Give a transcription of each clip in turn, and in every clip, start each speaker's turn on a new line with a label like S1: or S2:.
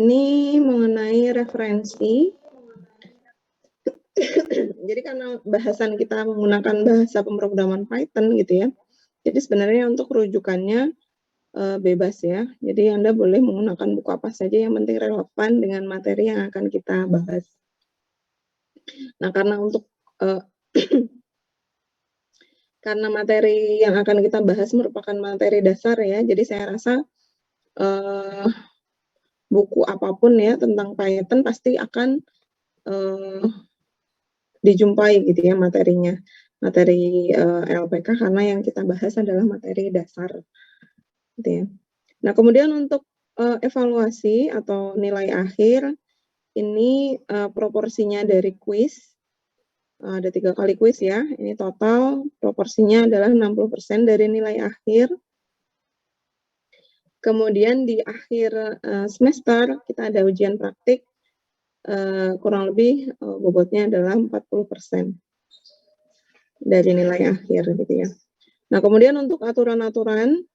S1: Ini mengenai referensi. Jadi karena bahasan kita menggunakan bahasa pemrograman Python gitu ya. Jadi sebenarnya untuk rujukannya bebas ya. Jadi Anda boleh menggunakan buku apa saja yang penting relevan dengan materi yang akan kita bahas. Nah, karena untuk karena materi yang akan kita bahas merupakan materi dasar ya. Jadi saya rasa buku apapun ya tentang Python pasti akan dijumpai gitu ya materinya, materi LPK karena yang kita bahas adalah materi dasar gitu ya. Nah, kemudian untuk evaluasi atau nilai akhir ini proporsinya dari kuis, ada 3 kali kuis ya, ini total proporsinya adalah 60% dari nilai akhir. Kemudian di akhir semester kita ada ujian praktik, kurang lebih bobotnya adalah 40% dari nilai akhir gitu ya. Nah, kemudian untuk aturan-aturan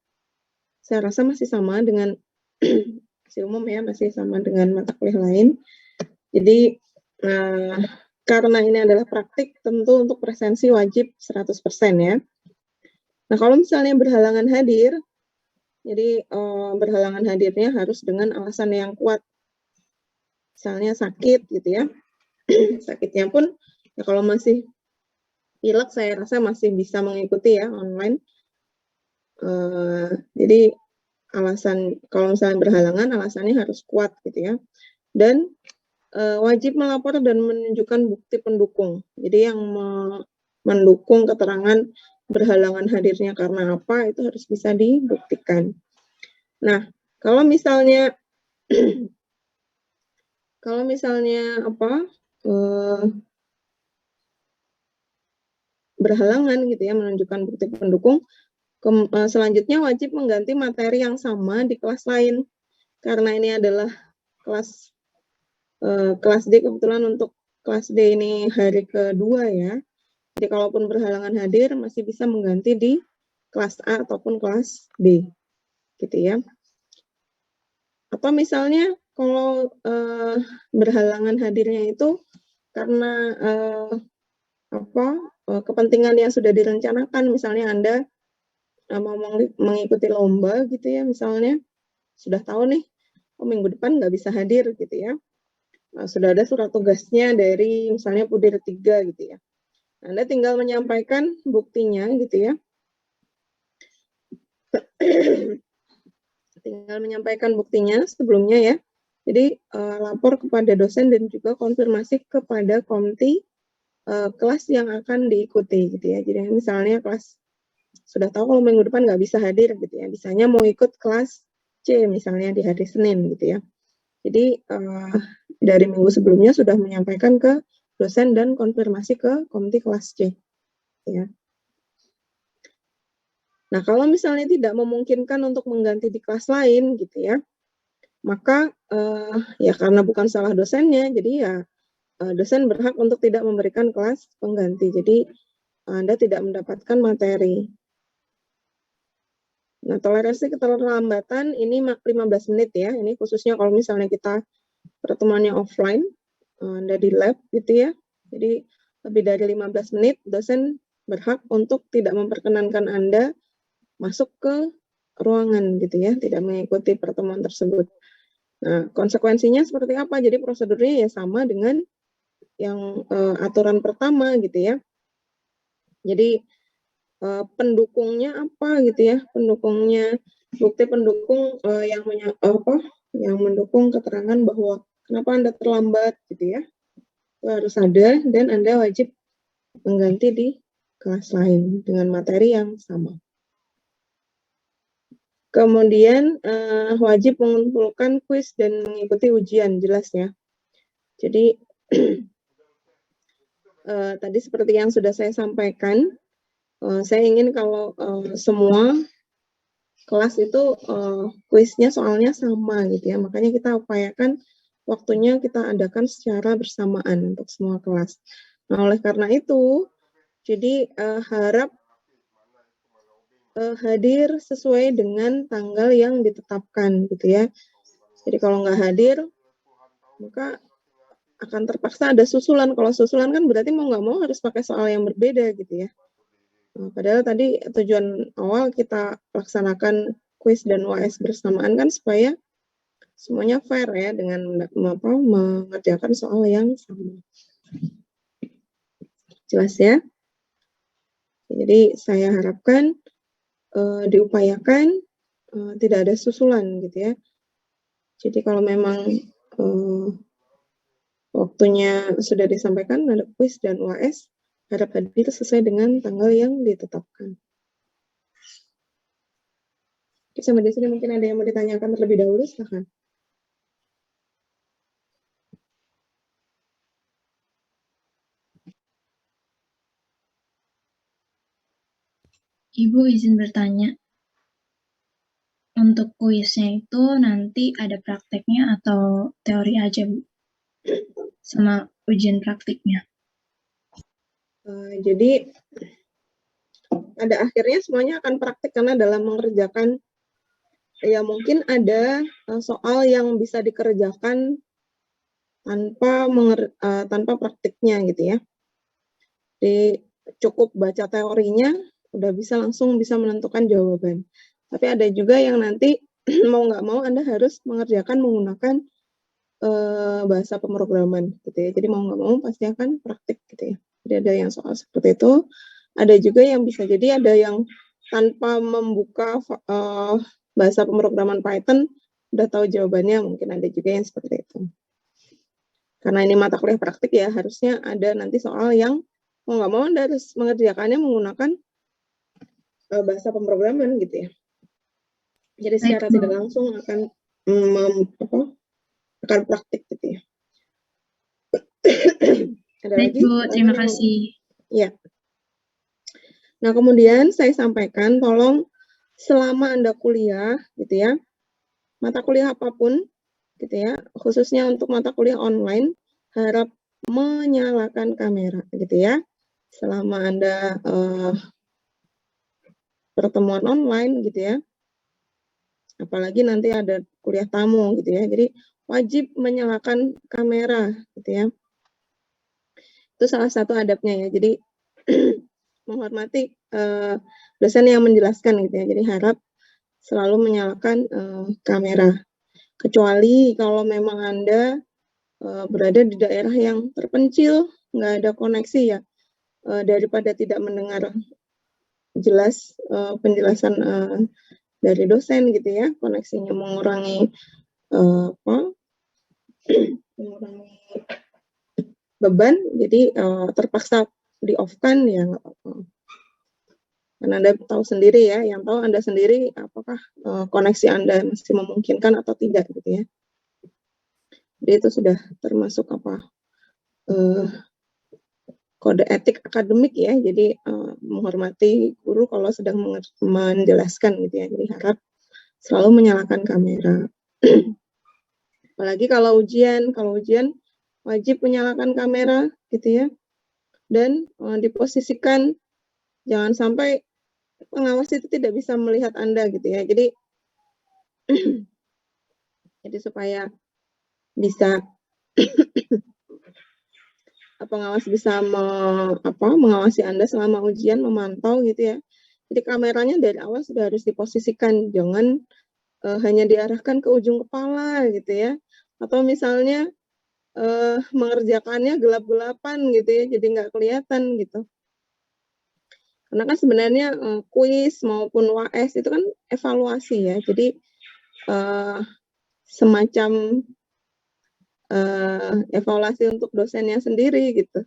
S1: saya rasa masih sama dengan masih umum ya, masih sama dengan mata kuliah lain. Jadi karena ini adalah praktik, tentu untuk presensi wajib 100% ya. Nah, kalau misalnya berhalangan hadir, jadi berhalangan hadirnya harus dengan alasan yang kuat. Misalnya sakit gitu ya. Sakitnya pun ya kalau masih pilek saya rasa masih bisa mengikuti ya online. Jadi alasan kalau misalnya berhalangan alasannya harus kuat gitu ya. Dan wajib melapor dan menunjukkan bukti pendukung. Jadi yang mendukung keterangan berhalangan hadirnya karena apa itu harus bisa dibuktikan. Nah, kalau misalnya berhalangan gitu ya menunjukkan bukti pendukung, selanjutnya wajib mengganti materi yang sama di kelas lain. Karena ini adalah kelas D, kebetulan untuk kelas D ini hari kedua ya. Jadi kalaupun berhalangan hadir masih bisa mengganti di kelas A ataupun kelas B gitu ya. Atau misalnya kalau berhalangan hadirnya itu karena kepentingan yang sudah direncanakan, misalnya Anda mau mengikuti lomba gitu ya, misalnya sudah tahu nih, minggu depan nggak bisa hadir gitu ya. Sudah ada surat tugasnya dari misalnya Pudir 3 gitu ya. Anda tinggal menyampaikan buktinya gitu ya. Tinggal menyampaikan buktinya sebelumnya ya. Jadi lapor kepada dosen dan juga konfirmasi kepada komti kelas yang akan diikuti gitu ya. Jadi misalnya kelas sudah tahu kalau minggu depan nggak bisa hadir gitu ya. Misalnya mau ikut kelas C misalnya di hari Senin gitu ya. Jadi dari minggu sebelumnya sudah menyampaikan ke dosen dan konfirmasi ke komite kelas C. Ya. Nah, kalau misalnya tidak memungkinkan untuk mengganti di kelas lain gitu ya, maka ya karena bukan salah dosennya, jadi ya dosen berhak untuk tidak memberikan kelas pengganti. Jadi Anda tidak mendapatkan materi. Nah, toleransi keterlambatan ini 15 menit ya. Ini khususnya kalau misalnya kita pertemuannya offline, Anda di lab gitu ya. Jadi lebih dari 15 menit dosen berhak untuk tidak memperkenankan Anda masuk ke ruangan gitu ya, tidak mengikuti pertemuan tersebut. Nah, konsekuensinya seperti apa? Jadi prosedurnya ya sama dengan yang aturan pertama gitu ya. Jadi pendukungnya apa gitu ya? Pendukungnya bukti pendukung yang mendukung keterangan bahwa kenapa Anda terlambat gitu ya. Itu harus ada dan Anda wajib mengganti di kelas lain dengan materi yang sama. Kemudian wajib mengumpulkan kuis dan mengikuti ujian, jelas ya. Jadi tadi seperti yang sudah saya sampaikan, saya ingin kalau semua kelas itu kuisnya soalnya sama gitu ya. Makanya kita upayakan waktunya kita adakan secara bersamaan untuk semua kelas. Nah, oleh karena itu, jadi harap hadir sesuai dengan tanggal yang ditetapkan gitu ya. Jadi kalau nggak hadir, maka akan terpaksa ada susulan. Kalau susulan kan berarti mau nggak mau harus pakai soal yang berbeda gitu ya. Padahal tadi tujuan awal kita laksanakan kuis dan UAS bersamaan kan supaya semuanya fair ya dengan mengerjakan soal yang sama. Jelas ya? Jadi saya harapkan diupayakan tidak ada susulan gitu ya. Jadi kalau memang waktunya sudah disampaikan ada kuis dan UAS, harap hadir sesuai dengan tanggal yang ditetapkan. Oke, sampai di sini mungkin ada yang mau ditanyakan terlebih dahulu, silakan.
S2: Ibu izin bertanya, untuk kuisnya itu nanti ada prakteknya atau teori aja, Bu? Sama ujian praktiknya?
S1: Jadi pada akhirnya semuanya akan praktik karena dalam mengerjakan ya mungkin ada soal yang bisa dikerjakan tanpa praktiknya gitu ya. Jadi cukup baca teorinya udah langsung bisa menentukan jawaban. Tapi ada juga yang nanti mau nggak mau Anda harus mengerjakan menggunakan bahasa pemrograman gitu ya. Jadi mau nggak mau pasti akan praktik gitu ya. Jadi ada yang soal seperti itu. Ada juga yang bisa jadi ada yang tanpa membuka bahasa pemrograman Python udah tahu jawabannya, mungkin ada juga yang seperti itu. Karena ini mata kuliah praktik ya, harusnya ada nanti soal yang mau nggak mau Anda harus mengerjakannya menggunakan bahasa pemrograman gitu ya. Jadi secara tidak langsung akan akan praktik gitu ya. Ada lagi?
S2: Bu, terima kasih.
S1: Ya. Nah, kemudian saya sampaikan tolong selama Anda kuliah gitu ya, mata kuliah apapun gitu ya, khususnya untuk mata kuliah online, harap menyalakan kamera gitu ya. Selama Anda pertemuan online gitu ya, apalagi nanti ada kuliah tamu gitu ya, jadi wajib menyalakan kamera gitu ya. Itu salah satu adabnya ya, jadi menghormati dosen yang menjelaskan gitu ya, jadi harap selalu menyalakan kamera. Kecuali kalau memang Anda berada di daerah yang terpencil, nggak ada koneksi ya, daripada tidak mendengar jelas penjelasan dari dosen gitu ya, koneksinya mengurangi mengurangi beban, jadi terpaksa di off-kan ya nggak apa-apa. Karena Anda tahu sendiri ya, yang tahu Anda sendiri apakah koneksi Anda masih memungkinkan atau tidak gitu ya. Jadi itu sudah termasuk kode etik akademik ya, jadi menghormati guru kalau sedang menjelaskan gitu ya, jadi harap selalu menyalakan kamera. Apalagi kalau ujian wajib menyalakan kamera gitu ya, dan diposisikan jangan sampai pengawas itu tidak bisa melihat Anda gitu ya, jadi supaya bisa pengawas bisa mengawasi Anda selama ujian, memantau gitu ya. Jadi kameranya dari awal sudah harus diposisikan, jangan hanya diarahkan ke ujung kepala gitu ya. Atau misalnya mengerjakannya gelap-gelapan gitu ya, jadi nggak kelihatan gitu. Karena kan sebenarnya kuis maupun UAS itu kan evaluasi ya, jadi semacam evaluasi untuk dosennya sendiri gitu.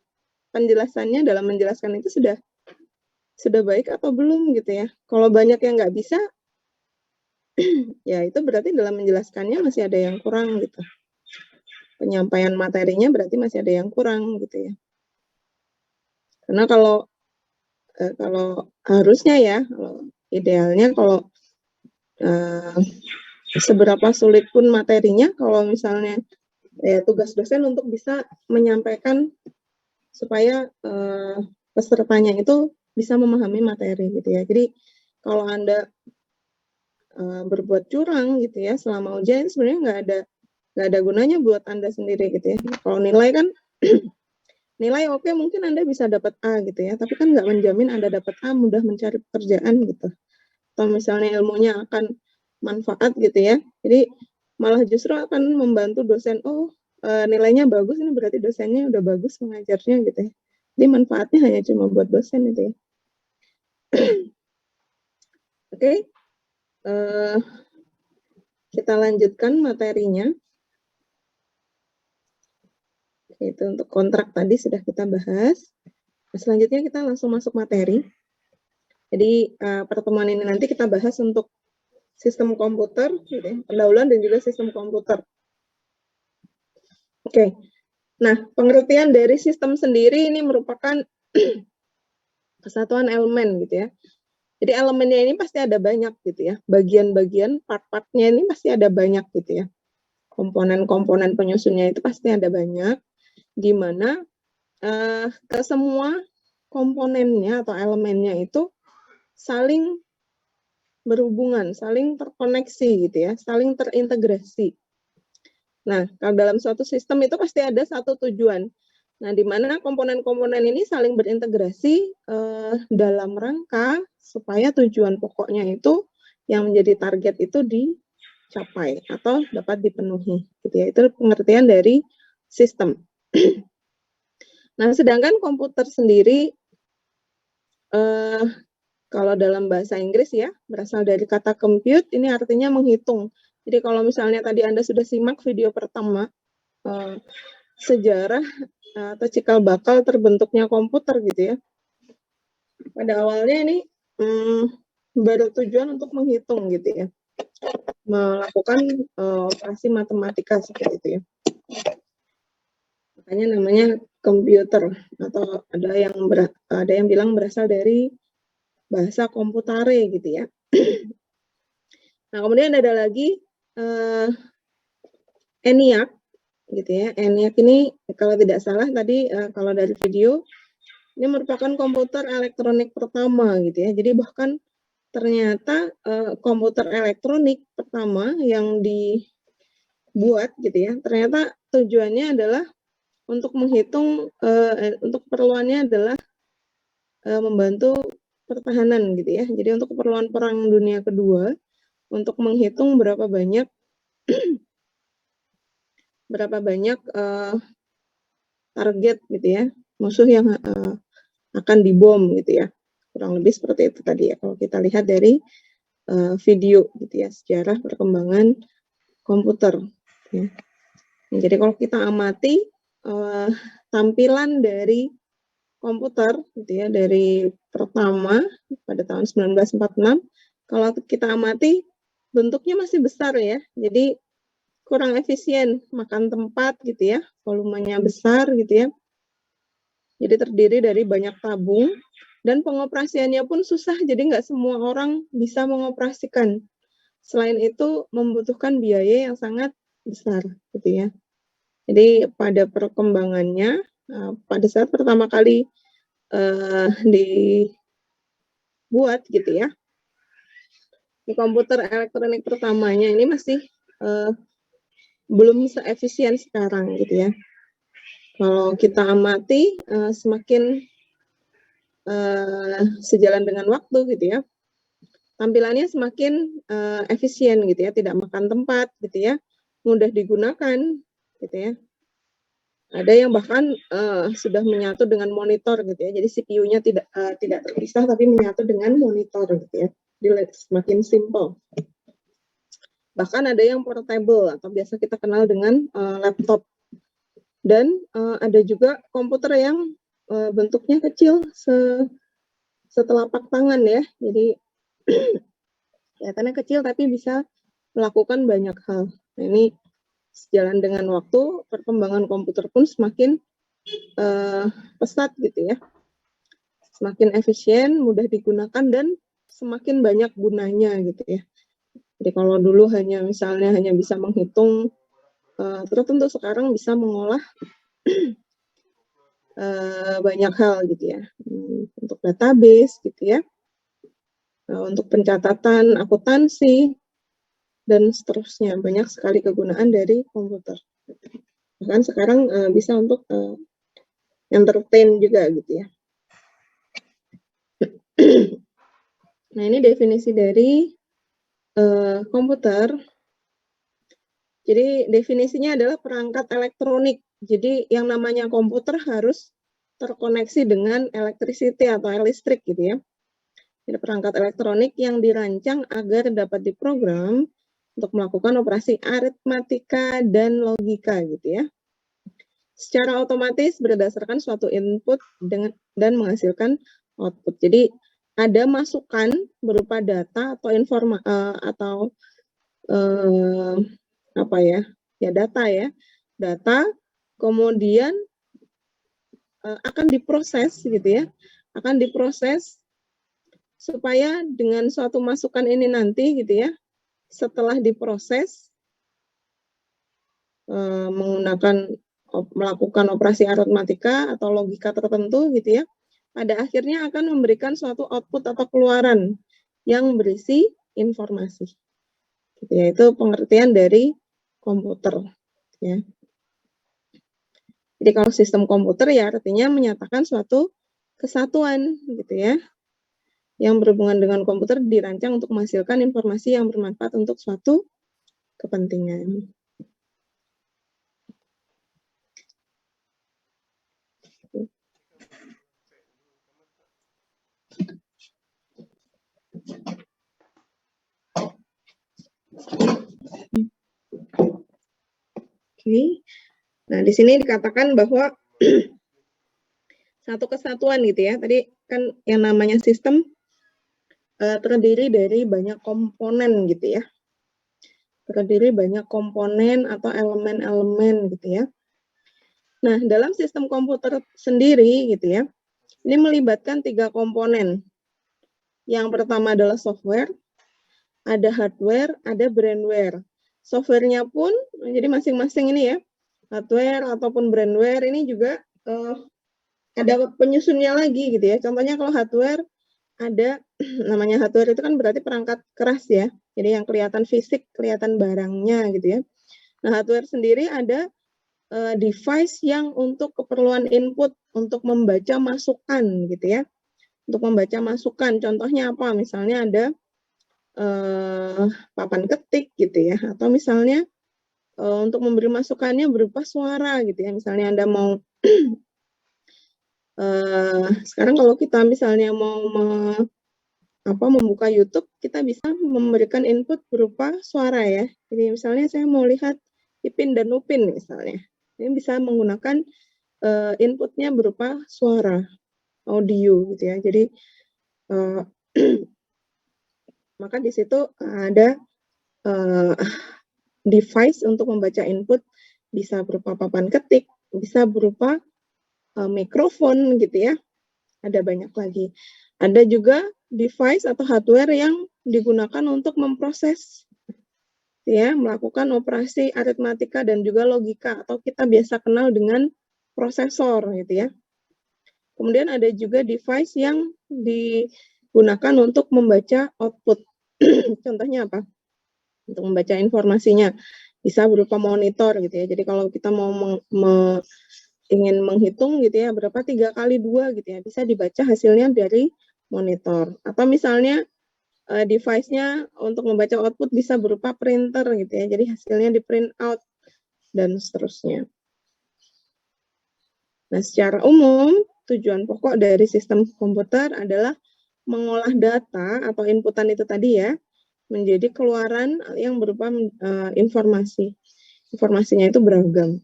S1: Penjelasannya dalam menjelaskan itu sudah baik atau belum gitu ya. Kalau banyak yang nggak bisa, ya itu berarti dalam menjelaskannya masih ada yang kurang gitu. Penyampaian materinya berarti masih ada yang kurang gitu ya. Karena kalau harusnya ya, kalau idealnya kalau seberapa sulit pun materinya, kalau misalnya ya tugas dosen untuk bisa menyampaikan supaya pesertanya itu bisa memahami materi gitu ya. Jadi kalau Anda berbuat curang gitu ya selama ujian, sebenarnya nggak nggak ada gunanya buat Anda sendiri gitu ya. Kalau nilai kan nilai oke, mungkin Anda bisa dapat A gitu ya, tapi kan nggak menjamin Anda dapat A mudah mencari pekerjaan gitu. Atau misalnya ilmunya akan manfaat gitu ya. Jadi malah justru akan membantu dosen, oh nilainya bagus, ini berarti dosennya udah bagus mengajarnya gitu ya. Jadi manfaatnya hanya cuma buat dosen itu ya. Oke, kita lanjutkan materinya. Itu untuk kontrak tadi sudah kita bahas. Nah, selanjutnya kita langsung masuk materi. Jadi pertemuan ini nanti kita bahas untuk sistem komputer, gitu ya, pendahuluan dan juga sistem komputer. Oke, nah pengertian dari sistem sendiri ini merupakan kesatuan elemen gitu ya. Jadi elemennya ini pasti ada banyak gitu ya. Bagian-bagian, part-partnya ini pasti ada banyak gitu ya. Komponen-komponen penyusunnya itu pasti ada banyak. Di mana ke semua komponennya atau elemennya itu saling berhubungan, saling terkoneksi gitu ya, saling terintegrasi. Nah, kalau dalam suatu sistem itu pasti ada satu tujuan. Nah, di mana komponen-komponen ini saling berintegrasi dalam rangka supaya tujuan pokoknya itu yang menjadi target itu dicapai atau dapat dipenuhi. Gitu ya. Itu pengertian dari sistem. Nah, sedangkan komputer sendiri kalau dalam bahasa Inggris ya, berasal dari kata compute, ini artinya menghitung. Jadi kalau misalnya tadi Anda sudah simak video pertama, sejarah atau cikal bakal terbentuknya komputer gitu ya. Pada awalnya ini bertujuan untuk menghitung gitu ya. Melakukan operasi matematika seperti itu ya. Makanya namanya komputer, atau ada yang bilang berasal dari bahasa komputare gitu ya. Nah, kemudian ada lagi ENIAC gitu ya. ENIAC ini kalau tidak salah tadi kalau dari video ini merupakan komputer elektronik pertama gitu ya. Jadi bahkan ternyata komputer elektronik pertama yang dibuat gitu ya. Ternyata tujuannya adalah untuk menghitung untuk keperluannya adalah membantu pertahanan gitu ya. Jadi untuk keperluan Perang Dunia Kedua, untuk menghitung berapa banyak target gitu ya, musuh yang akan dibom gitu ya. Kurang lebih seperti itu tadi ya, kalau kita lihat dari video gitu ya, sejarah perkembangan komputer. Ya. Nah, jadi kalau kita amati tampilan dari komputer gitu ya, dari pertama pada tahun 1946, kalau kita amati bentuknya masih besar ya, jadi kurang efisien, makan tempat gitu ya, volumenya besar gitu ya. Jadi terdiri dari banyak tabung dan pengoperasiannya pun susah, jadi nggak semua orang bisa mengoperasikan. Selain itu membutuhkan biaya yang sangat besar gitu ya. Jadi pada perkembangannya, pada saat pertama kali dibuat gitu ya, di komputer elektronik pertamanya ini masih belum seefisien sekarang gitu ya. Kalau kita amati semakin sejalan dengan waktu gitu ya, tampilannya semakin efisien gitu ya, tidak makan tempat gitu ya, mudah digunakan gitu ya. Ada yang bahkan sudah menyatu dengan monitor gitu ya, jadi CPU-nya tidak terpisah tapi menyatu dengan monitor gitu ya, jadi semakin simple. Bahkan ada yang portable atau biasa kita kenal dengan laptop. Dan ada juga komputer yang bentuknya kecil setelapak tangan ya. Jadi kelihatannya kecil tapi bisa melakukan banyak hal. Nah, ini sejalan dengan waktu, perkembangan komputer pun semakin pesat gitu ya. Semakin efisien, mudah digunakan, dan semakin banyak gunanya gitu ya. Jadi kalau dulu misalnya hanya bisa menghitung, terus tentu sekarang bisa mengolah banyak hal gitu ya, untuk database gitu ya, untuk pencatatan akuntansi, dan seterusnya. Banyak sekali kegunaan dari komputer. Bahkan sekarang bisa untuk entertain juga gitu ya. Nah, ini definisi dari komputer. Jadi definisinya adalah perangkat elektronik. Jadi yang namanya komputer harus terkoneksi dengan electricity atau listrik gitu ya. Jadi perangkat elektronik yang dirancang agar dapat diprogram untuk melakukan operasi aritmatika dan logika gitu ya. Secara otomatis berdasarkan suatu input dan menghasilkan output. Jadi ada masukan berupa data atau informasi atau apa ya? Ya data ya. Data kemudian akan diproses gitu ya. Akan diproses supaya dengan suatu masukan ini nanti gitu ya, setelah diproses melakukan operasi aritmatika atau logika tertentu gitu ya, pada akhirnya akan memberikan suatu output atau keluaran yang berisi informasi. Gitu ya, itu pengertian dari komputer ya. Jadi kalau sistem komputer ya artinya menyatakan suatu kesatuan gitu ya, yang berhubungan dengan komputer dirancang untuk menghasilkan informasi yang bermanfaat untuk suatu kepentingan. Oke. Nah, di sini dikatakan bahwa satu kesatuan gitu ya. Tadi kan yang namanya sistem terdiri dari banyak komponen gitu ya. Terdiri banyak komponen atau elemen-elemen gitu ya. Nah, dalam sistem komputer sendiri gitu ya, ini melibatkan 3 komponen. Yang pertama adalah software, ada hardware, ada brandware. Softwarenya pun, jadi masing-masing ini ya, hardware ataupun brandware ini juga ada penyusunnya lagi gitu ya. Contohnya kalau hardware ada namanya hardware itu kan berarti perangkat keras ya. Jadi yang kelihatan fisik, kelihatan barangnya gitu ya. Nah, hardware sendiri ada device yang untuk keperluan input untuk membaca masukan gitu ya. Untuk membaca masukan, contohnya apa? Misalnya ada papan ketik gitu ya, atau misalnya untuk memberi masukannya berupa suara gitu ya. Misalnya Anda mau sekarang kalau kita misalnya mau membuka YouTube, kita bisa memberikan input berupa suara ya. Jadi misalnya saya mau lihat Ipin dan Upin misalnya, ini bisa menggunakan inputnya berupa suara, audio gitu ya. Jadi maka di situ ada device untuk membaca input, bisa berupa papan ketik, bisa berupa mikrofon gitu ya. Ada banyak lagi. Ada juga device atau hardware yang digunakan untuk memproses ya, melakukan operasi aritmatika dan juga logika atau kita biasa kenal dengan prosesor gitu ya. Kemudian ada juga device yang digunakan untuk membaca output. Contohnya apa? Untuk membaca informasinya bisa berupa monitor gitu ya. Jadi kalau kita mau ingin menghitung gitu ya, berapa 3 kali 2 gitu ya, bisa dibaca hasilnya dari monitor. Atau misalnya device-nya untuk membaca output bisa berupa printer gitu ya, jadi hasilnya di print out dan seterusnya. Nah, secara umum tujuan pokok dari sistem komputer adalah mengolah data atau inputan itu tadi ya, menjadi keluaran yang berupa informasi. Informasinya itu beragam.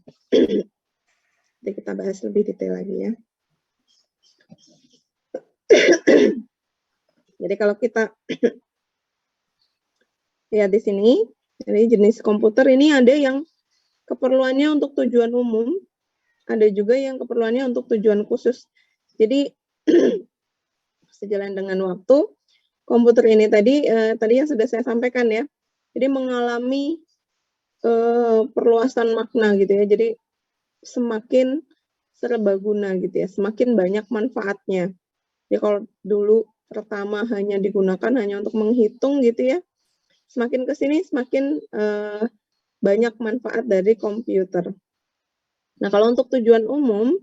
S1: Nanti kita bahas lebih detail lagi ya. Jadi kalau kita lihat di sini, jadi jenis komputer ini ada yang keperluannya untuk tujuan umum, ada juga yang keperluannya untuk tujuan khusus. Jadi sejalan dengan waktu, komputer ini tadi yang sudah saya sampaikan ya. Jadi mengalami perluasan makna gitu ya. Jadi semakin serbaguna gitu ya, semakin banyak manfaatnya. Jadi kalau dulu pertama hanya digunakan hanya untuk menghitung gitu ya, semakin ke sini semakin banyak manfaat dari komputer. Nah, kalau untuk tujuan umum,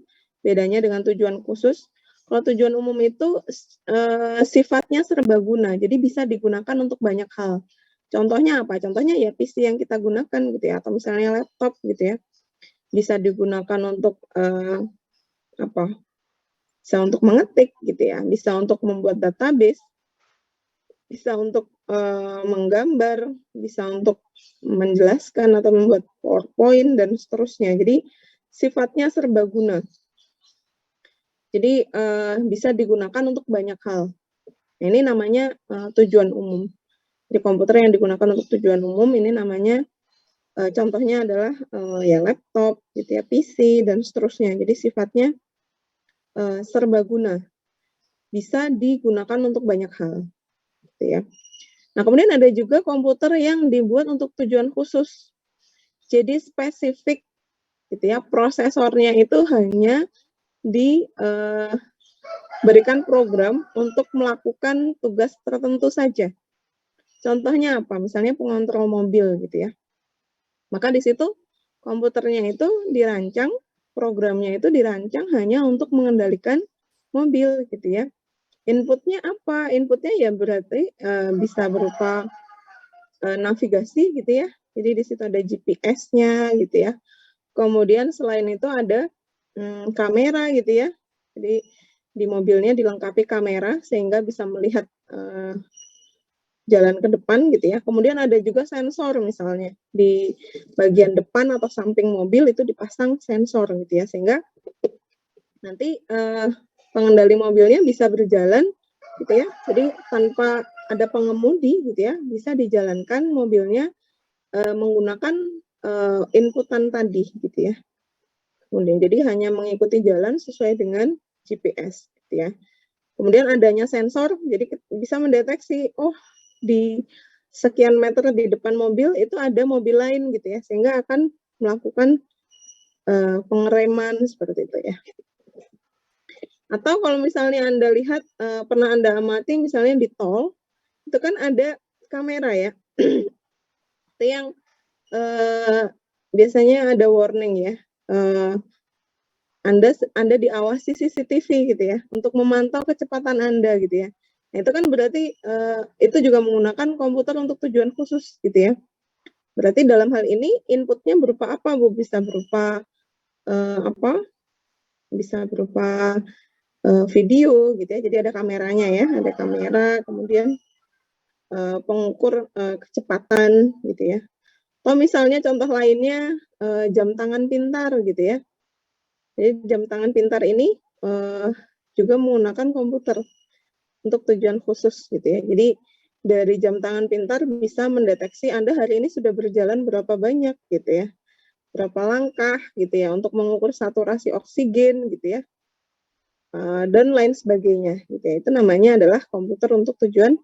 S1: bedanya dengan tujuan khusus, kalau tujuan umum itu sifatnya serbaguna, jadi bisa digunakan untuk banyak hal. Contohnya apa? Contohnya ya PC yang kita gunakan gitu ya, atau misalnya laptop gitu ya. Bisa digunakan untuk apa? Bisa untuk mengetik gitu ya, bisa untuk membuat database, bisa untuk menggambar, bisa untuk menjelaskan atau membuat PowerPoint dan seterusnya. Jadi sifatnya serbaguna. Jadi bisa digunakan untuk banyak hal. Nah, ini namanya tujuan umum. Di komputer yang digunakan untuk tujuan umum ini namanya contohnya adalah ya laptop, gitu ya, PC dan seterusnya. Jadi sifatnya serbaguna, bisa digunakan untuk banyak hal, gitu ya. Nah, kemudian ada juga komputer yang dibuat untuk tujuan khusus. Jadi spesifik, gitu ya. Prosesornya itu hanya diberikan program untuk melakukan tugas tertentu saja. Contohnya apa? Misalnya pengontrol mobil gitu ya. Maka di situ komputernya itu dirancang, programnya itu dirancang hanya untuk mengendalikan mobil gitu ya. Inputnya apa? Inputnya ya berarti bisa berupa navigasi gitu ya. Jadi di situ ada GPS-nya gitu ya. Kemudian selain itu ada kamera gitu ya. Jadi di mobilnya dilengkapi kamera sehingga bisa melihat jalan ke depan gitu ya. Kemudian ada juga sensor misalnya di bagian depan atau samping mobil itu dipasang sensor gitu ya, sehingga nanti pengendali mobilnya bisa berjalan gitu ya. Jadi tanpa ada pengemudi gitu ya, bisa dijalankan mobilnya menggunakan inputan tadi gitu ya. Kemudian jadi hanya mengikuti jalan sesuai dengan GPS gitu ya. Kemudian adanya sensor, jadi bisa mendeteksi, oh di sekian meter di depan mobil itu ada mobil lain gitu ya, sehingga akan melakukan pengereman seperti itu ya. Atau kalau misalnya Anda lihat, pernah Anda amati misalnya di tol, itu kan ada kamera ya, itu yang biasanya ada warning ya, Anda diawasi CCTV gitu ya, untuk memantau kecepatan Anda gitu ya. Nah, itu kan berarti itu juga menggunakan komputer untuk tujuan khusus gitu ya. Berarti dalam hal ini inputnya berupa apa, Bu? Bisa berupa apa? Bisa berupa video gitu ya. Jadi ada kameranya ya, ada kamera, kemudian pengukur kecepatan gitu ya. Atau misalnya contoh lainnya jam tangan pintar gitu ya. Jadi jam tangan pintar ini juga menggunakan komputer untuk tujuan khusus gitu ya. Jadi dari jam tangan pintar bisa mendeteksi Anda hari ini sudah berjalan berapa banyak gitu ya. Berapa langkah gitu ya untuk mengukur saturasi oksigen gitu ya. Dan lain sebagainya gitu ya. Itu namanya adalah komputer untuk tujuan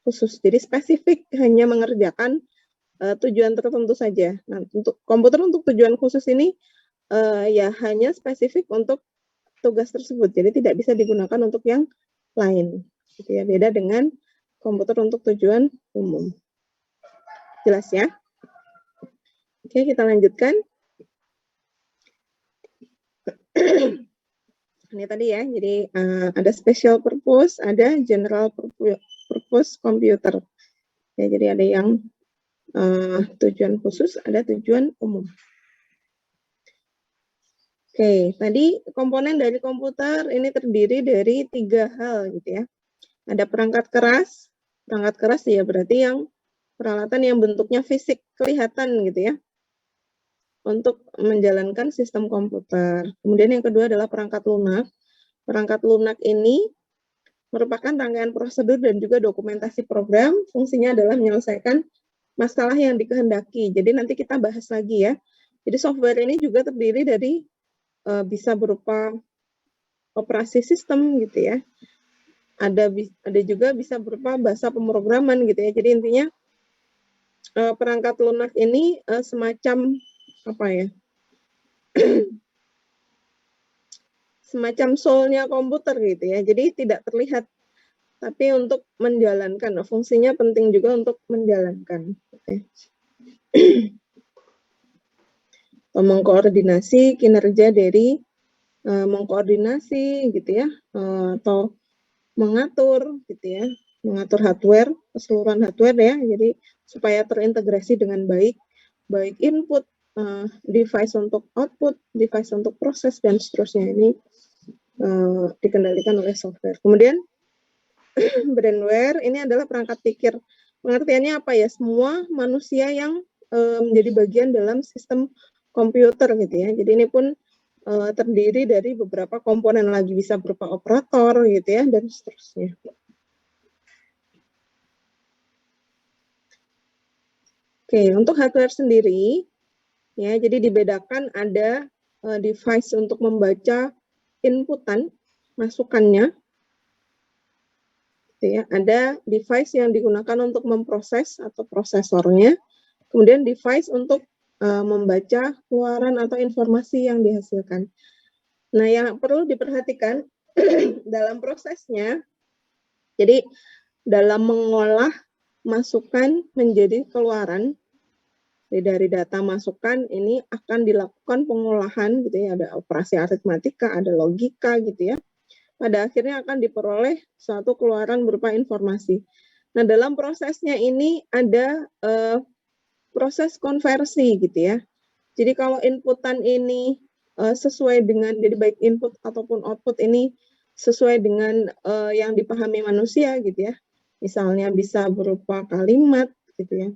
S1: khusus. Jadi spesifik hanya mengerjakan tujuan tertentu saja. Nah, untuk komputer untuk tujuan khusus ini ya hanya spesifik untuk tugas tersebut. Jadi tidak bisa digunakan untuk yang lain. Gitu ya. Beda dengan komputer untuk tujuan umum. Jelas ya? Oke, kita lanjutkan. Ini tadi ya, jadi ada special purpose, ada general purpose computer. Ya, jadi ada yang tujuan khusus, ada tujuan umum. Oke, tadi komponen dari komputer ini terdiri dari 3 hal gitu ya. Ada perangkat keras ya berarti yang peralatan yang bentuknya fisik, kelihatan gitu ya, untuk menjalankan sistem komputer. Kemudian yang kedua adalah perangkat lunak. Perangkat lunak ini merupakan rangkaian prosedur dan juga dokumentasi program, fungsinya adalah menyelesaikan masalah yang dikehendaki. Jadi nanti kita bahas lagi ya. Jadi software ini juga terdiri dari bisa berupa operasi sistem gitu ya. Ada juga bisa berupa bahasa pemrograman gitu ya. Jadi intinya perangkat lunak ini semacam apa ya? Semacam soul-nya komputer gitu ya. Jadi tidak terlihat, tapi untuk menjalankan. Nah, fungsinya penting juga untuk menjalankan. Oke. Atau mengkoordinasi kinerja dari mengkoordinasi gitu ya, atau mengatur gitu ya, mengatur hardware, keseluruhan hardware ya, jadi supaya terintegrasi dengan baik input, device untuk output, device untuk proses, dan seterusnya. Ini dikendalikan oleh software. Kemudian brainware ini adalah perangkat pikir. Pengertiannya apa ya? Semua manusia yang menjadi bagian dalam sistem komputer gitu ya. Jadi ini pun terdiri dari beberapa komponen lagi, bisa berupa operator gitu ya, dan seterusnya. Oke, untuk hardware sendiri ya, jadi dibedakan ada device untuk membaca inputan, masukannya, gitu ya. Ada device yang digunakan untuk memproses atau prosesornya, kemudian device untuk membaca keluaran atau informasi yang dihasilkan. Nah, yang perlu diperhatikan dalam prosesnya, jadi dalam mengolah masukan menjadi keluaran, dari data masukan ini akan dilakukan pengolahan gitu ya, ada operasi aritmatika, ada logika gitu ya. Pada akhirnya akan diperoleh suatu keluaran berupa informasi. Nah, dalam prosesnya ini ada proses konversi gitu ya. Jadi kalau inputan ini sesuai dengan, jadi baik input ataupun output ini sesuai dengan yang dipahami manusia gitu ya. Misalnya bisa berupa kalimat gitu ya,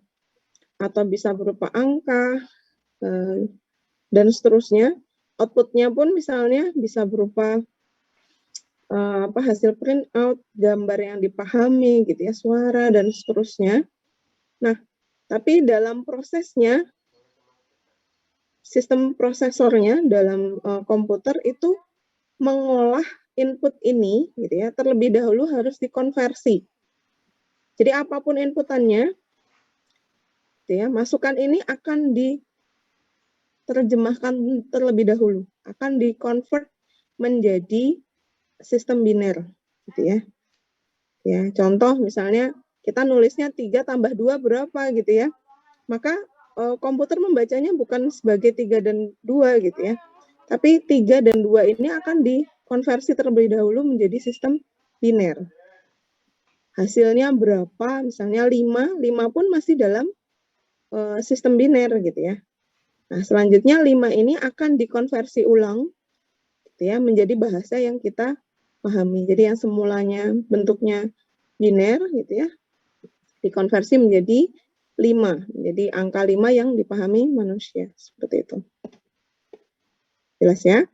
S1: atau bisa berupa angka, dan seterusnya. Outputnya pun misalnya bisa berupa hasil print out, gambar yang dipahami gitu ya, suara, dan seterusnya. Nah, tapi dalam prosesnya, sistem prosesornya dalam komputer itu mengolah input ini gitu ya, terlebih dahulu harus dikonversi. Jadi apapun inputannya, gitu ya, masukan ini akan diterjemahkan terlebih dahulu, akan di-convert menjadi sistem biner, gitu ya. Ya, contoh misalnya kita nulisnya 3 tambah 2 berapa gitu ya. Maka komputer membacanya bukan sebagai 3 dan 2 gitu ya. Tapi 3 dan 2 ini akan dikonversi terlebih dahulu menjadi sistem biner. Hasilnya berapa? Misalnya 5 pun masih dalam sistem biner gitu ya. Nah, selanjutnya 5 ini akan dikonversi ulang gitu ya, menjadi bahasa yang kita pahami. Jadi yang semulanya bentuknya biner gitu ya, dikonversi menjadi 5. Jadi angka 5 yang dipahami manusia. Seperti itu. Jelas ya?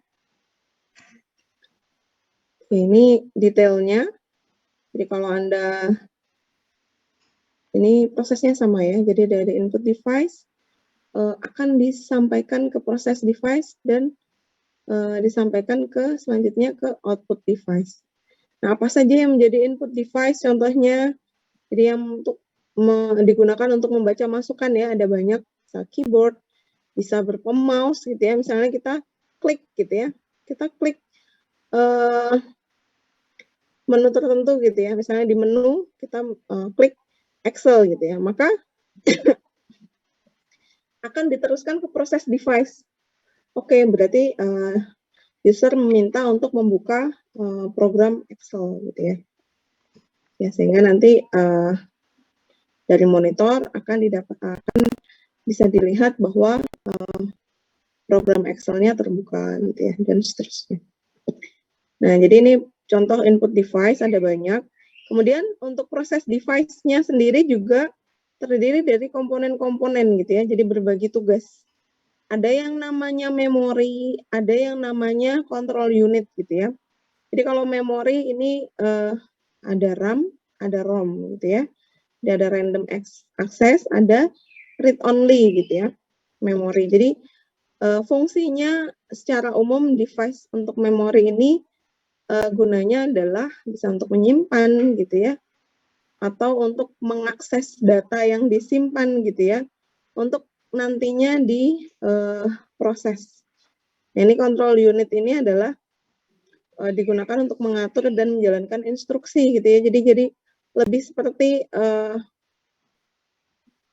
S1: Ini detailnya. Jadi kalau Anda, ini prosesnya sama ya. Jadi dari input device akan disampaikan ke proses device dan disampaikan ke selanjutnya ke output device. Nah, apa saja yang menjadi input device? Contohnya, jadi yang digunakan untuk membaca masukan ya, ada banyak, bisa keyboard, bisa berupa mouse gitu ya. Misalnya kita klik gitu ya, kita klik menu tertentu gitu ya. Misalnya di menu kita klik Excel gitu ya, maka akan diteruskan ke proses device. Oke, berarti user meminta untuk membuka program Excel gitu ya. Ya, sehingga nanti dari monitor akan bisa dilihat bahwa program Excel-nya terbuka gitu ya, dan seterusnya. Nah, jadi ini contoh input device, ada banyak. Kemudian untuk proses device-nya sendiri juga terdiri dari komponen-komponen gitu ya, jadi berbagi tugas. Ada yang namanya memori, ada yang namanya control unit gitu ya. Jadi kalau memori ini ada RAM, ada ROM gitu ya. Ada random access, ada read only gitu ya, memori. Jadi fungsinya secara umum device untuk memori ini gunanya adalah bisa untuk menyimpan gitu ya, atau untuk mengakses data yang disimpan gitu ya, untuk nantinya diproses. Nah, ini control unit ini adalah digunakan untuk mengatur dan menjalankan instruksi gitu ya. Jadi lebih seperti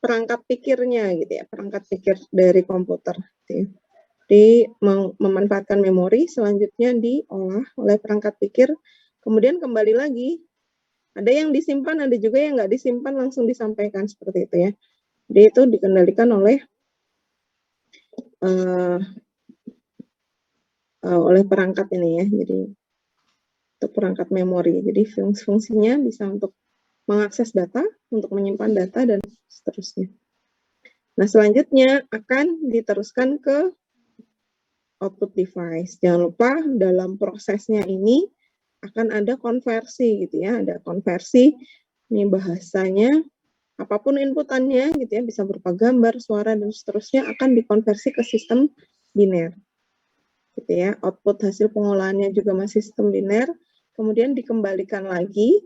S1: perangkat pikirnya gitu ya, perangkat pikir dari komputer gitu ya. Memanfaatkan memori, selanjutnya diolah oleh perangkat pikir, kemudian kembali lagi. Ada yang disimpan, ada juga yang nggak disimpan langsung disampaikan seperti itu ya. Jadi itu dikendalikan oleh perangkat ini ya. Jadi untuk perangkat memori. Jadi fungsinya bisa untuk mengakses data, untuk menyimpan data dan seterusnya. Nah, selanjutnya akan diteruskan ke output device. Jangan lupa dalam prosesnya ini akan ada konversi gitu ya, ada konversi. Ini bahasanya apapun inputannya gitu ya, bisa berupa gambar, suara dan seterusnya akan dikonversi ke sistem biner. Gitu ya. Output hasil pengolahannya juga masih sistem biner, kemudian dikembalikan lagi.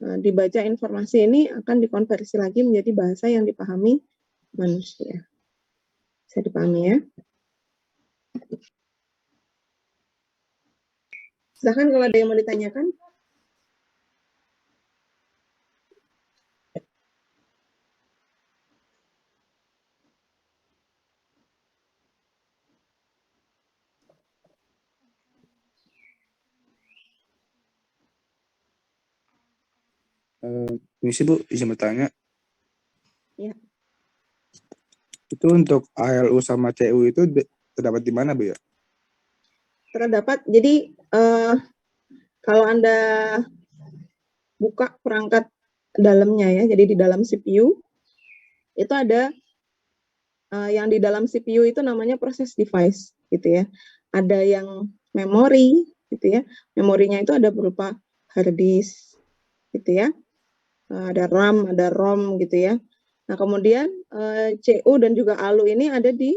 S1: Nah, dibaca informasi ini akan dikonversi lagi menjadi bahasa yang dipahami manusia. Bisa dipahami ya? Silahkan kalau ada yang mau ditanyakan.
S3: Ini sih Bu, izin bertanya.
S1: Ya.
S3: Itu untuk ALU sama CU itu terdapat di mana Bu ya?
S1: Terdapat, jadi kalau Anda buka perangkat dalamnya ya, jadi di dalam CPU, itu ada yang di dalam CPU itu namanya proses device gitu ya. Ada yang memori gitu ya, memorinya itu ada berupa hard disk gitu ya, ada RAM, ada ROM gitu ya. Nah kemudian CU dan juga ALU ini ada di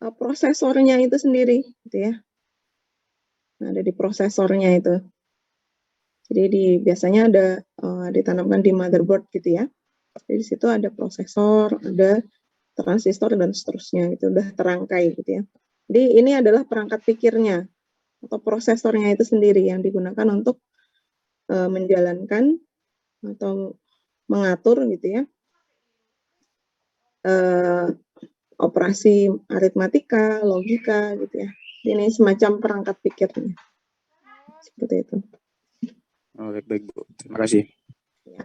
S1: prosesornya itu sendiri gitu ya. Nah, ada di prosesornya itu. Jadi biasanya ada ditanamkan di motherboard gitu ya. Jadi di situ ada prosesor, ada transistor dan seterusnya gitu, udah terangkai gitu ya. Jadi ini adalah perangkat pikirnya atau prosesornya itu sendiri yang digunakan untuk menjalankan atau mengatur gitu ya operasi aritmatika, logika gitu ya. Ini semacam perangkat pikirnya. Seperti itu.
S3: Oh, baik Bu. Terima kasih.
S1: Ya.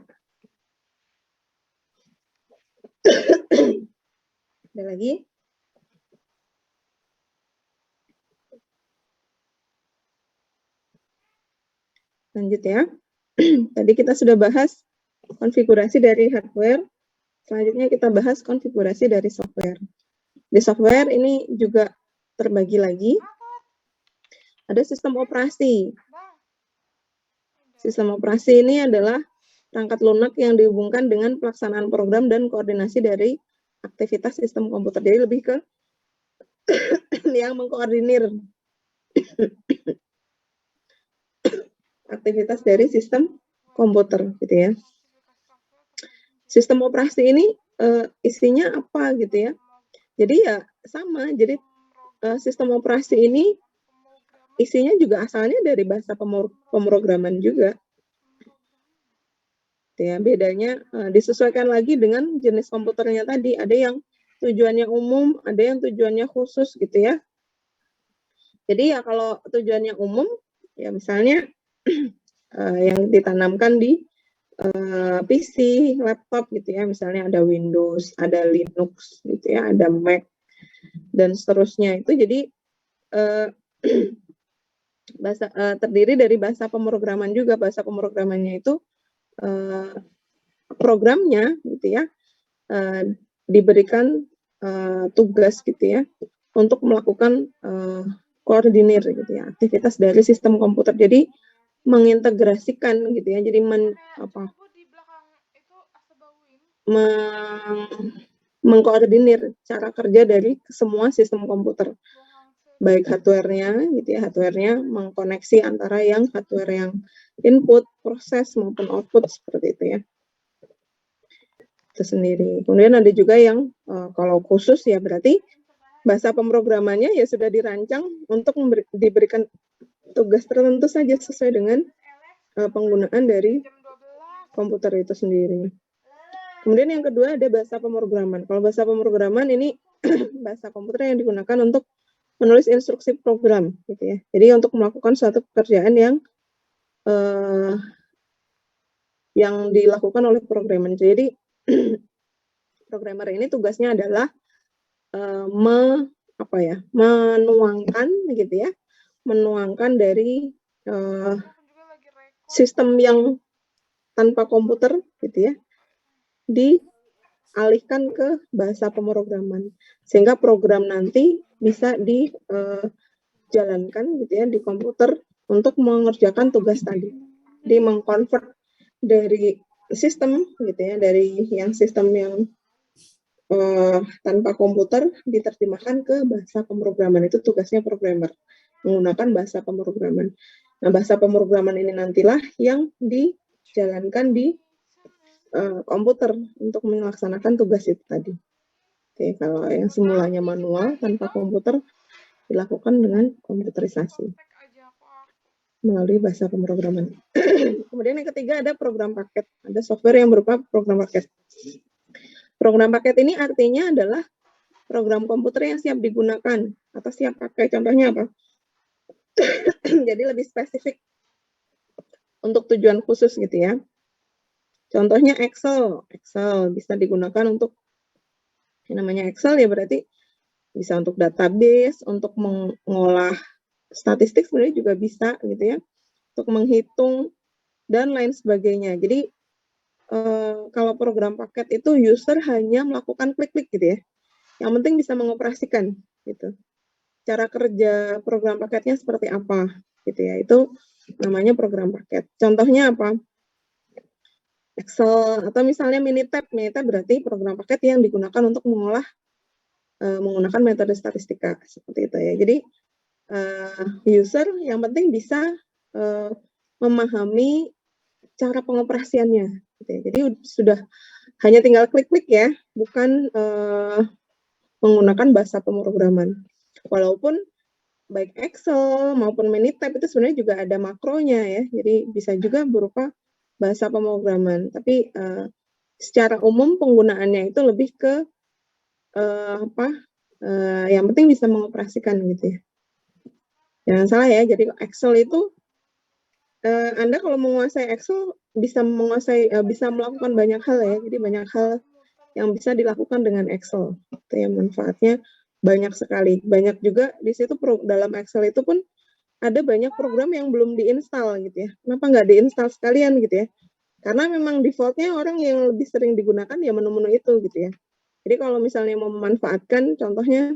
S1: Ada lagi? Lanjut ya. Tadi kita sudah bahas konfigurasi dari hardware. Selanjutnya kita bahas konfigurasi dari software. Di software ini juga terbagi lagi. Ada sistem operasi. Sistem operasi ini adalah perangkat lunak yang dihubungkan dengan pelaksanaan program dan koordinasi dari aktivitas sistem komputer. Jadi lebih ke yang mengkoordinir aktivitas dari sistem komputer gitu ya. Sistem operasi ini isinya apa gitu ya. Jadi ya sama, jadi sistem operasi ini isinya juga asalnya dari bahasa pemrograman juga. Ya, bedanya disesuaikan lagi dengan jenis komputernya tadi. Ada yang tujuannya umum, ada yang tujuannya khusus gitu ya. Jadi ya kalau tujuannya umum, ya misalnya yang ditanamkan di PC, laptop gitu ya, misalnya ada Windows, ada Linux gitu ya, ada Mac dan seterusnya itu. Jadi terdiri dari bahasa pemrograman juga. Bahasa pemrogramannya itu programnya gitu ya diberikan tugas gitu ya untuk melakukan koordinir gitu ya aktivitas dari sistem komputer. Jadi mengintegrasikan gitu ya. Jadi mengkoordinir cara kerja dari semua sistem komputer. Baik hardware-nya gitu ya, hardware-nya mengkoneksi antara yang hardware yang input, proses maupun output seperti itu ya. Itu sendiri. Kemudian ada juga yang kalau khusus ya berarti bahasa pemrogramannya ya sudah dirancang untuk diberikan tugas tertentu saja sesuai dengan penggunaan dari komputer itu sendiri. Kemudian yang kedua ada bahasa pemrograman. Kalau bahasa pemrograman ini bahasa komputer yang digunakan untuk menulis instruksi program, gitu ya. Jadi untuk melakukan suatu pekerjaan yang dilakukan oleh programmer. Jadi programmer ini tugasnya adalah menuangkan, gitu ya, menuangkan dari sistem yang tanpa komputer, gitu ya, dialihkan ke bahasa pemrograman, sehingga program nanti bisa dijalankan, gitu ya, di komputer untuk mengerjakan tugas tadi. Jadi mengkonvert dari sistem, gitu ya, dari yang sistem yang tanpa komputer diterjemahkan ke bahasa pemrograman. Itu tugasnya programmer, menggunakan bahasa pemrograman. Nah, bahasa pemrograman ini nantilah yang dijalankan di komputer untuk melaksanakan tugas itu tadi. Oke, kalau yang semulanya manual tanpa komputer dilakukan dengan komputerisasi melalui bahasa pemrograman. Kemudian yang ketiga ada program paket. Ada software yang berupa program paket. Program paket ini artinya adalah program komputer yang siap digunakan atau siap pakai. Contohnya apa? Jadi lebih spesifik untuk tujuan khusus, gitu ya. Contohnya Excel. Excel bisa digunakan untuk yang namanya Excel ya, berarti bisa untuk database, untuk mengolah statistik sebenarnya juga bisa, gitu ya, untuk menghitung dan lain sebagainya. Jadi kalau program paket itu user hanya melakukan klik-klik, gitu ya. Yang penting bisa mengoperasikan, gitu. Cara kerja program paketnya seperti apa, gitu ya. Itu namanya program paket. Contohnya apa? Excel atau misalnya Minitab. Minitab berarti program paket yang digunakan untuk mengolah menggunakan metode statistika seperti itu ya. Jadi user yang penting bisa memahami cara pengoperasiannya. Gitu ya. Jadi sudah hanya tinggal klik-klik ya, bukan menggunakan bahasa pemrograman. Walaupun baik Excel maupun Minitab itu sebenarnya juga ada makronya ya. Jadi bisa juga berupa bahasa pemrograman, tapi secara umum penggunaannya itu lebih ke yang penting bisa mengoperasikan, gitu ya. Jangan salah ya, jadi Excel itu Anda kalau menguasai Excel bisa bisa melakukan banyak hal ya. Jadi banyak hal yang bisa dilakukan dengan Excel. Itu yang manfaatnya banyak sekali. Banyak juga di situ dalam Excel itu pun ada banyak program yang belum diinstal, gitu ya. Kenapa nggak diinstal sekalian, gitu ya? Karena memang defaultnya orang yang lebih sering digunakan ya menu-menu itu, gitu ya. Jadi kalau misalnya mau memanfaatkan, contohnya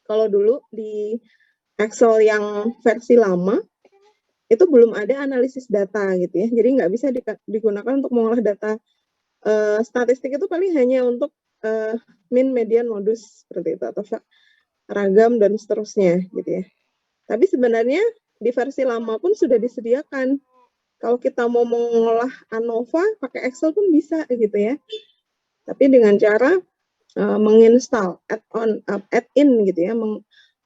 S1: kalau dulu di Excel yang versi lama, itu belum ada analisis data, gitu ya. Jadi nggak bisa digunakan untuk mengolah data. Statistik itu paling hanya untuk min, median, modus, seperti itu, atau ragam, dan seterusnya, gitu ya. Tapi sebenarnya di versi lama pun sudah disediakan. Kalau kita mau mengolah ANOVA pakai Excel pun bisa, gitu ya. Tapi dengan cara menginstal, add-in, gitu ya,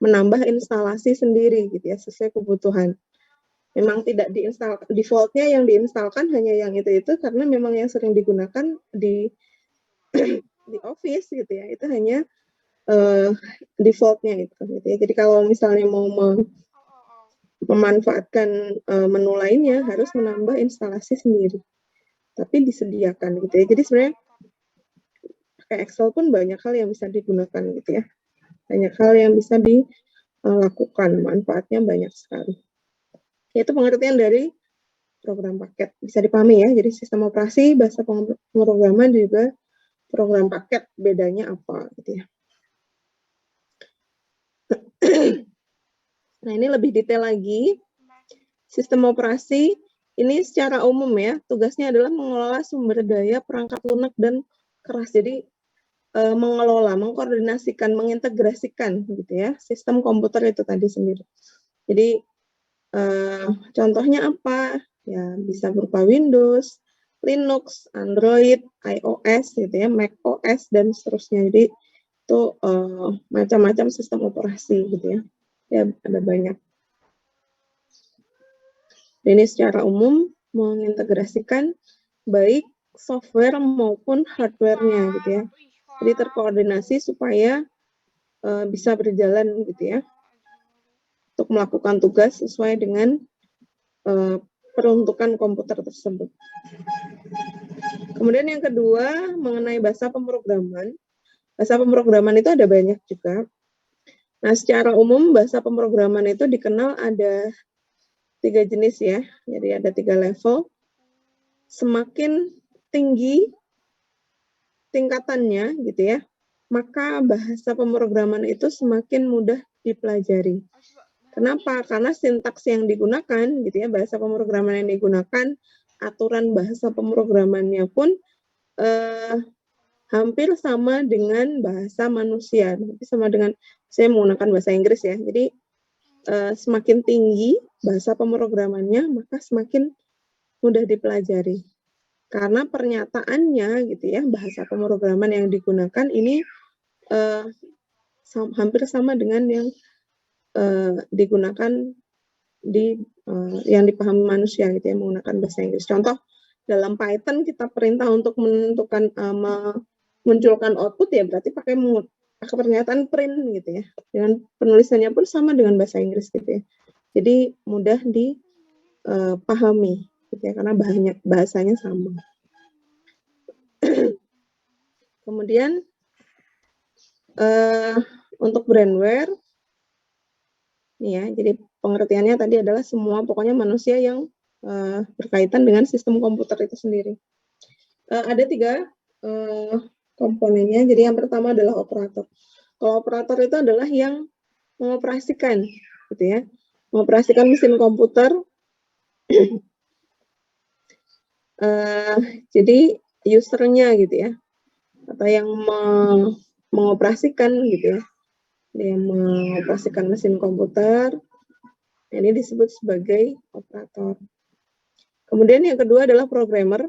S1: menambah instalasi sendiri, gitu ya, sesuai kebutuhan. Memang tidak diinstal, defaultnya yang diinstalkan hanya yang itu karena memang yang sering digunakan di Office, gitu ya, itu hanya defaultnya itu, gitu ya. Jadi kalau misalnya mau memanfaatkan menu lainnya harus menambah instalasi sendiri, tapi disediakan, gitu ya. Jadi sebenarnya pakai Excel pun banyak hal yang bisa digunakan, gitu ya, banyak hal yang bisa dilakukan, manfaatnya banyak sekali. Itu pengertian dari program paket, bisa dipahami ya. Jadi sistem operasi, bahasa pemrograman, juga program paket, bedanya apa, gitu ya. Nah, ini lebih detail lagi. Sistem operasi ini secara umum ya, tugasnya adalah mengelola sumber daya perangkat lunak dan keras. Jadi mengelola, mengkoordinasikan, mengintegrasikan, gitu ya, sistem komputer itu tadi sendiri. Jadi contohnya apa? Ya bisa berupa Windows, Linux, Android, iOS, gitu ya, Mac OS, dan seterusnya. Jadi itu macam-macam sistem operasi, gitu ya. Ya ada banyak. Ini secara umum mengintegrasikan baik software maupun hardware-nya gitu ya. Jadi terkoordinasi supaya bisa berjalan gitu ya, untuk melakukan tugas sesuai dengan peruntukan komputer tersebut. Kemudian yang kedua mengenai bahasa pemrograman. Bahasa pemrograman itu ada banyak juga. Nah, secara umum bahasa pemrograman itu dikenal ada 3 jenis ya. Jadi ada 3 level. Semakin tinggi tingkatannya gitu ya, maka bahasa pemrograman itu semakin mudah dipelajari. Kenapa? Karena sintaks yang digunakan gitu ya, bahasa pemrograman yang digunakan, aturan bahasa pemrogramannya pun hampir sama dengan bahasa manusia, sama dengan saya menggunakan bahasa Inggris ya. Jadi semakin tinggi bahasa pemrogramannya, maka semakin mudah dipelajari. Karena pernyataannya gitu ya, bahasa pemrograman yang digunakan ini hampir sama dengan yang digunakan di yang dipahami manusia gitu ya, menggunakan bahasa Inggris. Contoh dalam Python kita perintah untuk menentukan munculkan output ya berarti pakai pernyataan print gitu ya. Dengan penulisannya pun sama dengan bahasa Inggris gitu ya. Jadi mudah dipahami gitu ya, karena bahasanya sama. Kemudian untuk brandware nih ya, jadi pengertiannya tadi adalah semua pokoknya manusia yang berkaitan dengan sistem komputer itu sendiri. Ada 3 komponennya. Jadi yang pertama adalah operator. Kalau operator itu adalah yang mengoperasikan, gitu ya, mengoperasikan mesin komputer. Jadi usernya gitu ya, atau yang mengoperasikan gitu ya, yang mengoperasikan mesin komputer, ini disebut sebagai operator. Kemudian yang kedua adalah programmer.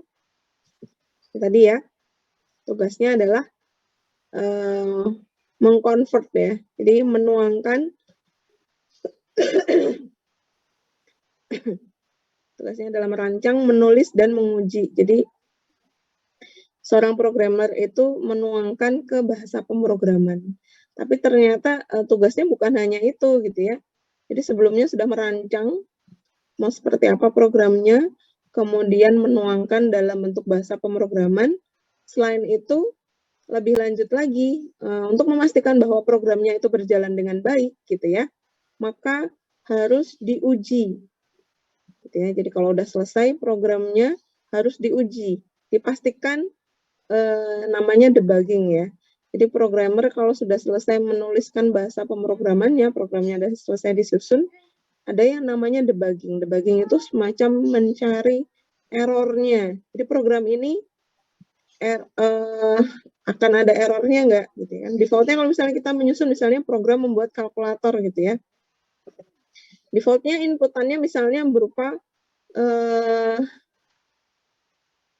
S1: Tadi ya, tugasnya adalah mengkonvert ya, jadi menuangkan tugasnya adalah merancang, menulis, dan menguji. Jadi seorang programmer itu menuangkan ke bahasa pemrograman. Tapi ternyata tugasnya bukan hanya itu gitu ya. Jadi sebelumnya sudah merancang mau seperti apa programnya, kemudian menuangkan dalam bentuk bahasa pemrograman. Selain itu, lebih lanjut lagi untuk memastikan bahwa programnya itu berjalan dengan baik gitu ya, maka harus diuji gitu ya. Jadi kalau udah selesai programnya harus diuji, dipastikan namanya debugging ya. Jadi programmer kalau sudah selesai menuliskan bahasa pemrogramannya, programnya sudah selesai disusun, ada yang namanya debugging. Debugging itu semacam mencari errornya. Jadi program ini akan ada errornya nggak gitu ya. Defaultnya kalau misalnya kita menyusun misalnya program membuat kalkulator gitu ya. Defaultnya inputannya misalnya berupa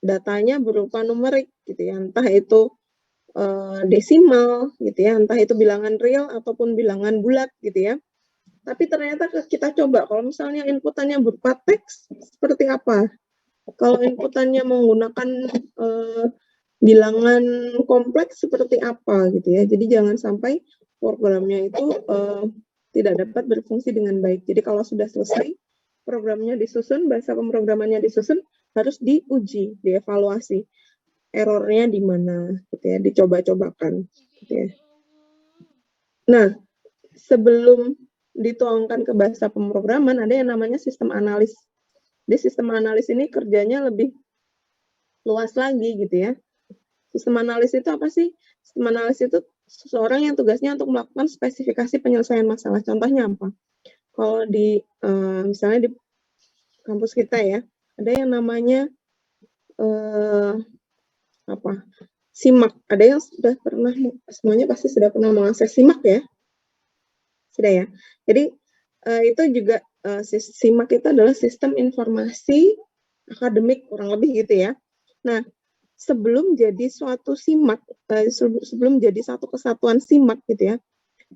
S1: datanya berupa numerik gitu ya. Entah itu desimal gitu ya, entah itu bilangan real ataupun bilangan bulat gitu ya. Tapi ternyata kita coba kalau misalnya inputannya berupa teks seperti apa? Kalau inputannya menggunakan bilangan kompleks seperti apa gitu ya. Jadi jangan sampai programnya itu tidak dapat berfungsi dengan baik. Jadi kalau sudah selesai programnya disusun, bahasa pemrogramannya disusun, harus diuji, dievaluasi errornya di mana gitu ya, dicoba-cobakan gitu ya. Nah, sebelum dituangkan ke bahasa pemrograman ada yang namanya sistem analis. Di sistem analis ini kerjanya lebih luas lagi gitu ya. Sistem analis itu apa sih? Sistem analis itu seseorang yang tugasnya untuk melakukan spesifikasi penyelesaian masalah. Contohnya apa? Kalau di misalnya di kampus kita ya, ada yang namanya SIMAK. Ada yang sudah pernah, semuanya pasti sudah pernah mengakses SIMAK ya? Sudah ya. Jadi itu juga SIMAK itu adalah sistem informasi akademik kurang lebih gitu ya. Nah, sebelum jadi suatu SIMAK, sebelum jadi satu kesatuan SIMAK gitu ya,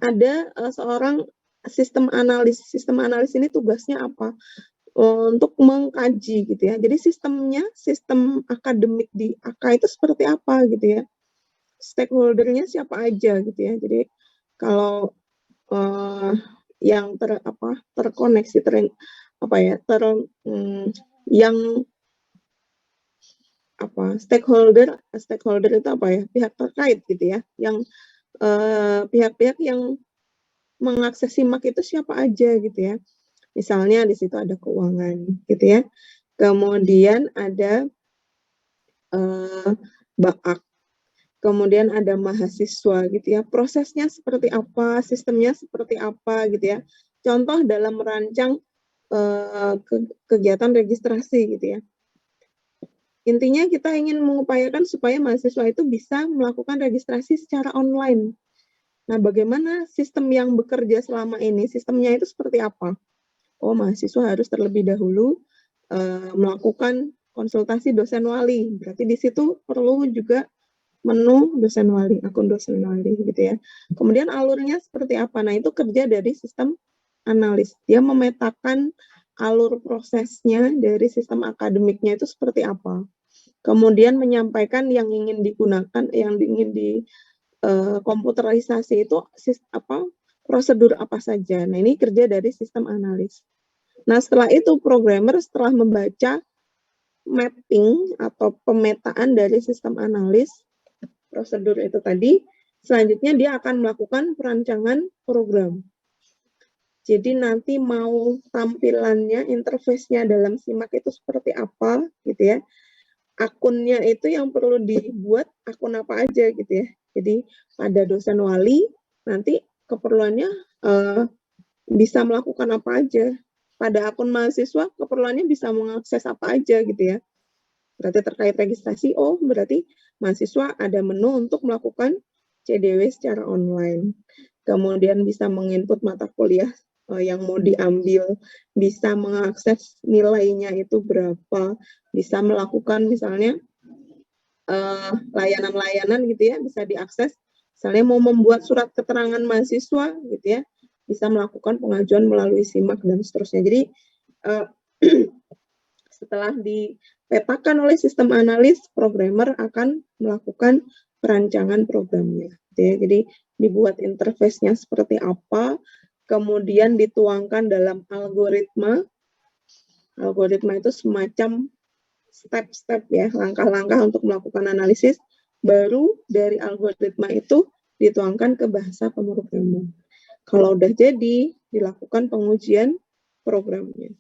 S1: ada seorang sistem analis. Sistem analis ini tugasnya apa? untuk mengkaji gitu ya. Jadi sistem akademik di AK itu seperti apa gitu ya. Stakeholder-nya siapa aja gitu ya. Jadi kalau yang terkoneksi yang stakeholder itu apa ya, pihak terkait gitu ya, yang pihak-pihak yang mengakses SIMAK itu siapa aja gitu ya. Misalnya di situ ada keuangan gitu ya, kemudian ada BAK, kemudian ada mahasiswa gitu ya, prosesnya seperti apa, sistemnya seperti apa gitu ya. Contoh dalam merancang kegiatan registrasi gitu ya. Intinya kita ingin mengupayakan supaya mahasiswa itu bisa melakukan registrasi secara online. Nah, bagaimana sistem yang bekerja selama ini, sistemnya itu seperti apa? Oh, mahasiswa harus terlebih dahulu melakukan konsultasi dosen wali. Berarti di situ perlu juga menu dosen wali, akun dosen wali gitu ya. Kemudian alurnya seperti apa? Nah, itu kerja dari sistem analis. Dia memetakan alur prosesnya dari sistem akademiknya itu seperti apa. Kemudian menyampaikan yang ingin digunakan, yang ingin komputerisasi itu prosedur apa saja. Nah, ini kerja dari sistem analis. Nah, setelah itu programmer setelah membaca mapping atau pemetaan dari sistem analis prosedur itu tadi, selanjutnya dia akan melakukan perancangan program. Jadi nanti mau tampilannya, interface-nya dalam SIMAK itu seperti apa gitu ya. Akunnya itu yang perlu dibuat akun apa aja gitu ya. Jadi pada dosen wali nanti keperluannya bisa melakukan apa aja. Pada akun mahasiswa keperluannya bisa mengakses apa aja gitu ya. Berarti terkait registrasi, berarti mahasiswa ada menu untuk melakukan CDW secara online. Kemudian bisa menginput mata kuliah yang mau diambil, bisa mengakses nilainya itu berapa, bisa melakukan misalnya layanan-layanan gitu ya, bisa diakses. Misalnya mau membuat surat keterangan mahasiswa gitu ya, bisa melakukan pengajuan melalui SIMAK dan seterusnya. Jadi setelah dipetakan oleh sistem analis, programmer akan melakukan perancangan programnya. Gitu ya. Jadi dibuat interface-nya seperti apa, kemudian dituangkan dalam algoritma. Algoritma itu semacam step-step ya, langkah-langkah untuk melakukan analisis. Baru dari algoritma itu dituangkan ke bahasa pemrograman. Kalau udah jadi, dilakukan pengujian programnya.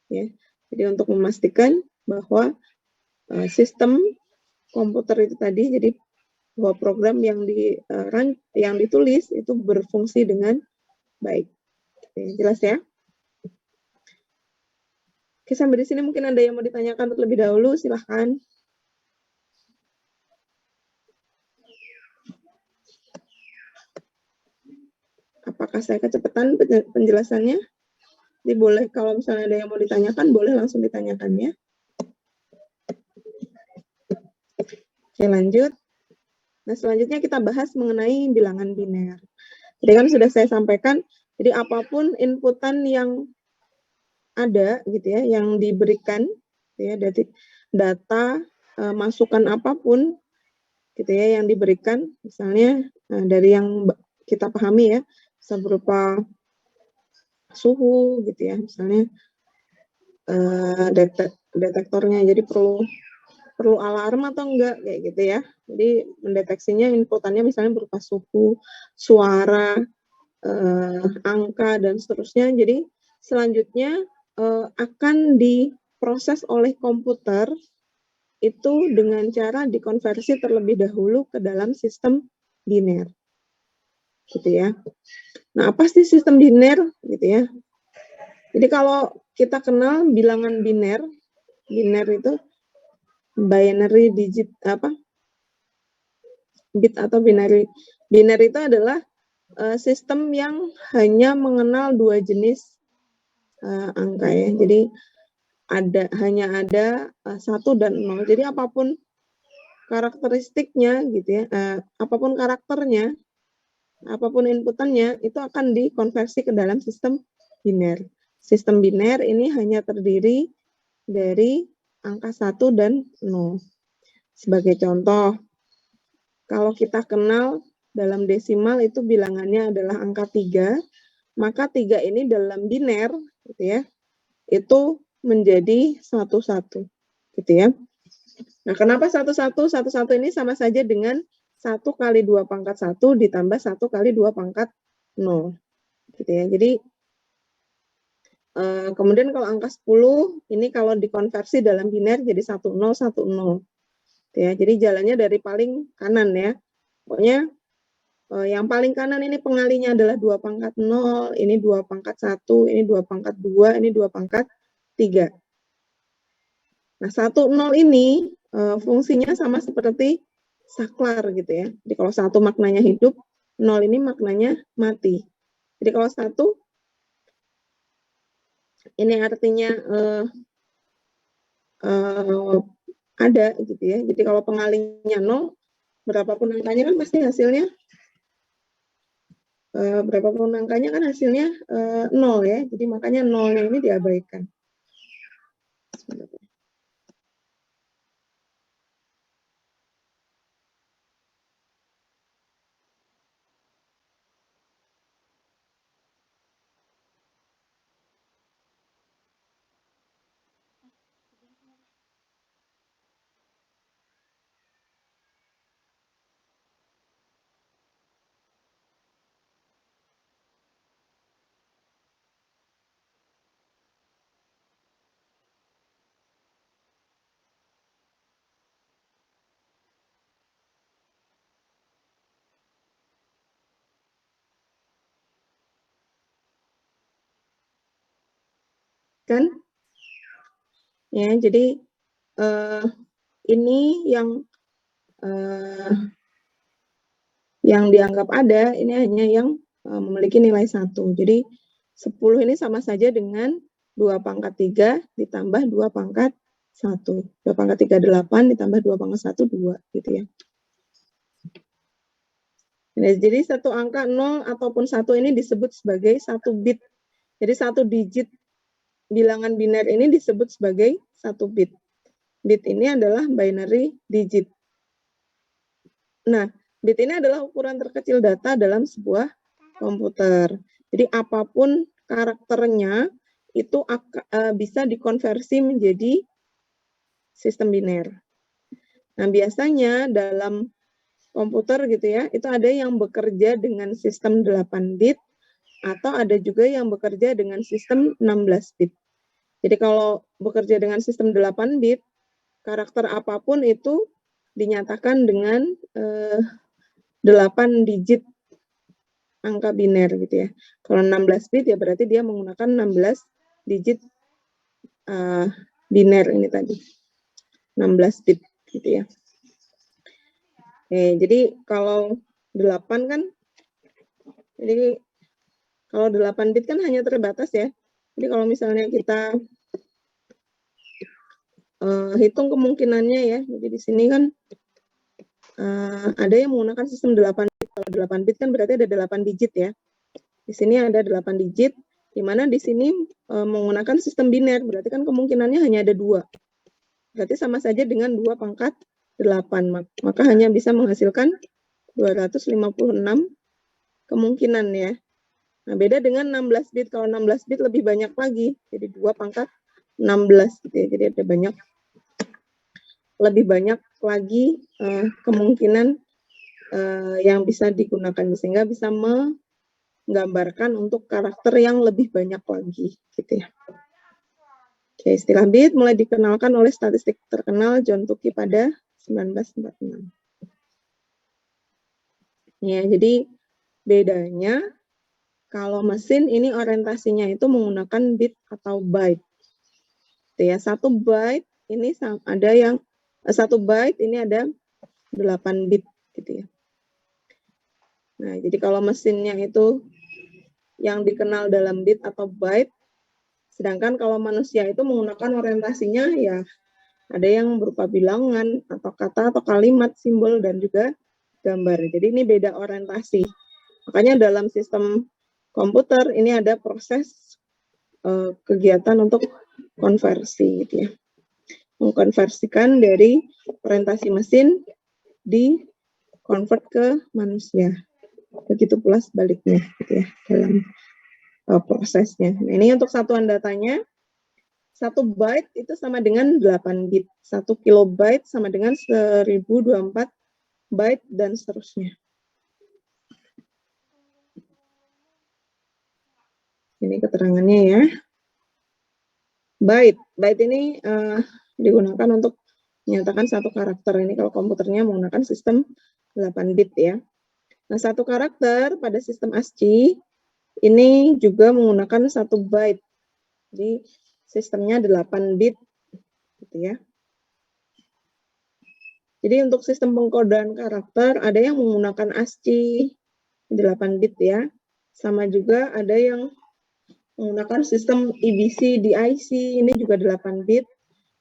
S1: Ya. Jadi untuk memastikan bahwa sistem komputer itu tadi, jadi bahwa program yang ditulis itu berfungsi dengan baik. Oke, jelas ya? Oke, sampai di sini mungkin ada yang mau ditanyakan terlebih dahulu, silahkan. Apakah saya kecepatan penjelasannya? Jadi boleh, kalau misalnya ada yang mau ditanyakan, boleh langsung ditanyakan ya. Oke, lanjut. Nah, selanjutnya kita bahas mengenai bilangan biner. Jadi kan sudah saya sampaikan, jadi apapun inputan yang ada gitu ya, yang diberikan gitu ya, data masukan apapun gitu ya yang diberikan, misalnya dari yang kita pahami ya, bisa berupa suhu gitu ya, misalnya detektornya, jadi perlu alarm atau enggak kayak gitu ya. Jadi mendeteksinya inputannya misalnya berupa suhu, suara, angka dan seterusnya. Jadi selanjutnya akan diproses oleh komputer itu dengan cara dikonversi terlebih dahulu ke dalam sistem biner. Gitu ya. Nah, apa sih sistem biner gitu ya? Jadi kalau kita kenal bilangan biner itu binary digit bit atau binary. Binary itu adalah sistem yang hanya mengenal dua jenis angka ya. Jadi hanya ada 1 dan 0. Jadi apapun karakteristiknya gitu ya, apapun karakternya, apapun inputannya itu akan dikonversi ke dalam sistem biner. sistem biner ini hanya terdiri dari angka 1 dan 0. Sebagai contoh, kalau kita kenal dalam desimal itu bilangannya adalah angka 3, maka 3 ini dalam biner gitu ya, itu menjadi 11 gitu ya. Nah, kenapa 11? 11 ini sama saja dengan 1 kali 2 pangkat 1 ditambah 1 kali 2 pangkat 0. Gitu ya. Jadi, kemudian kalau angka 10, ini kalau dikonversi dalam biner jadi 10, 10. Gitu ya. Jadi jalannya dari paling kanan ya. Pokoknya yang paling kanan ini pengalinya adalah 2 pangkat 0, ini 2 pangkat 1, ini 2 pangkat 2, ini 2 pangkat 3. Nah, 1, 0 ini fungsinya sama seperti saklar gitu ya. Jadi kalau 1 maknanya hidup, 0 ini maknanya mati. Jadi kalau 1 ini artinya ada gitu ya. Jadi kalau pengalinya 0, berapapun angkanya kan pasti hasilnya berapapun angkanya kan hasilnya 0 ya. Jadi makanya 0-nya ini diabaikan. Kan? Ya, jadi ini yang dianggap ada, ini hanya yang memiliki nilai 1. Jadi 10 ini sama saja dengan 2 pangkat 3 ditambah 2 pangkat 1. 2 pangkat 3, 8 ditambah 2 pangkat 1, 2 gitu ya. Nah, jadi satu angka 0 ataupun 1 ini disebut sebagai 1 bit. Jadi 1 digit bilangan biner ini disebut sebagai 1 bit. Bit ini adalah binary digit. Nah, bit ini adalah ukuran terkecil data dalam sebuah komputer. Jadi apapun karakternya itu bisa dikonversi menjadi sistem biner. Nah, biasanya dalam komputer gitu ya, itu ada yang bekerja dengan sistem 8 bit atau ada juga yang bekerja dengan sistem 16 bit. Jadi kalau bekerja dengan sistem 8 bit, karakter apapun itu dinyatakan dengan 8 digit angka biner gitu ya. Kalau 16 bit ya berarti dia menggunakan 16 digit biner ini tadi. 16 bit gitu ya. Jadi kalau 8 kan, jadi kalau 8 bit kan hanya terbatas ya. Jadi kalau misalnya kita hitung kemungkinannya ya, jadi di sini kan ada yang menggunakan sistem 8 bit. Kalau 8 bit kan berarti ada 8 digit ya. Di sini ada 8 digit, di mana di sini menggunakan sistem biner, berarti kan kemungkinannya hanya ada 2. Berarti sama saja dengan 2 pangkat 8, maka hanya bisa menghasilkan 256 kemungkinan ya. Nah, beda dengan 16 bit, kalau 16 bit lebih banyak lagi, jadi 2 pangkat 16 gitu ya. Jadi ada lebih banyak lagi kemungkinan yang bisa digunakan, sehingga bisa menggambarkan untuk karakter yang lebih banyak lagi gitu ya. Oke, istilah bit mulai dikenalkan oleh statistik terkenal John Tukey pada 1946. Ya, jadi bedanya kalau mesin ini orientasinya itu menggunakan bit atau byte. Ya, 1 byte ini ada yang 1 byte ini ada 8 bit gitu ya. Nah, jadi kalau mesinnya itu yang dikenal dalam bit atau byte, sedangkan kalau manusia itu menggunakan orientasinya ya ada yang berupa bilangan atau kata atau kalimat, simbol dan juga gambar. Jadi ini beda orientasi. Makanya dalam sistem komputer ini ada proses kegiatan untuk konversi gitu ya. Mengkonversikan dari orientasi mesin di convert ke manusia. Begitu pula sebaliknya gitu ya dalam prosesnya. Nah, ini untuk satuan datanya. 1 byte itu sama dengan 8 bit. 1 kilobyte sama dengan 1024 byte dan seterusnya. Ini keterangannya ya. Byte ini digunakan untuk menyatakan satu karakter. Ini kalau komputernya menggunakan sistem 8 bit ya. Nah, satu karakter pada sistem ASCII ini juga menggunakan 1 byte. Jadi sistemnya 8 bit gitu ya. Jadi untuk sistem pengkodaan karakter ada yang menggunakan ASCII 8 bit ya. Sama juga ada yang menggunakan sistem EBC DIC, ini juga 8 bit.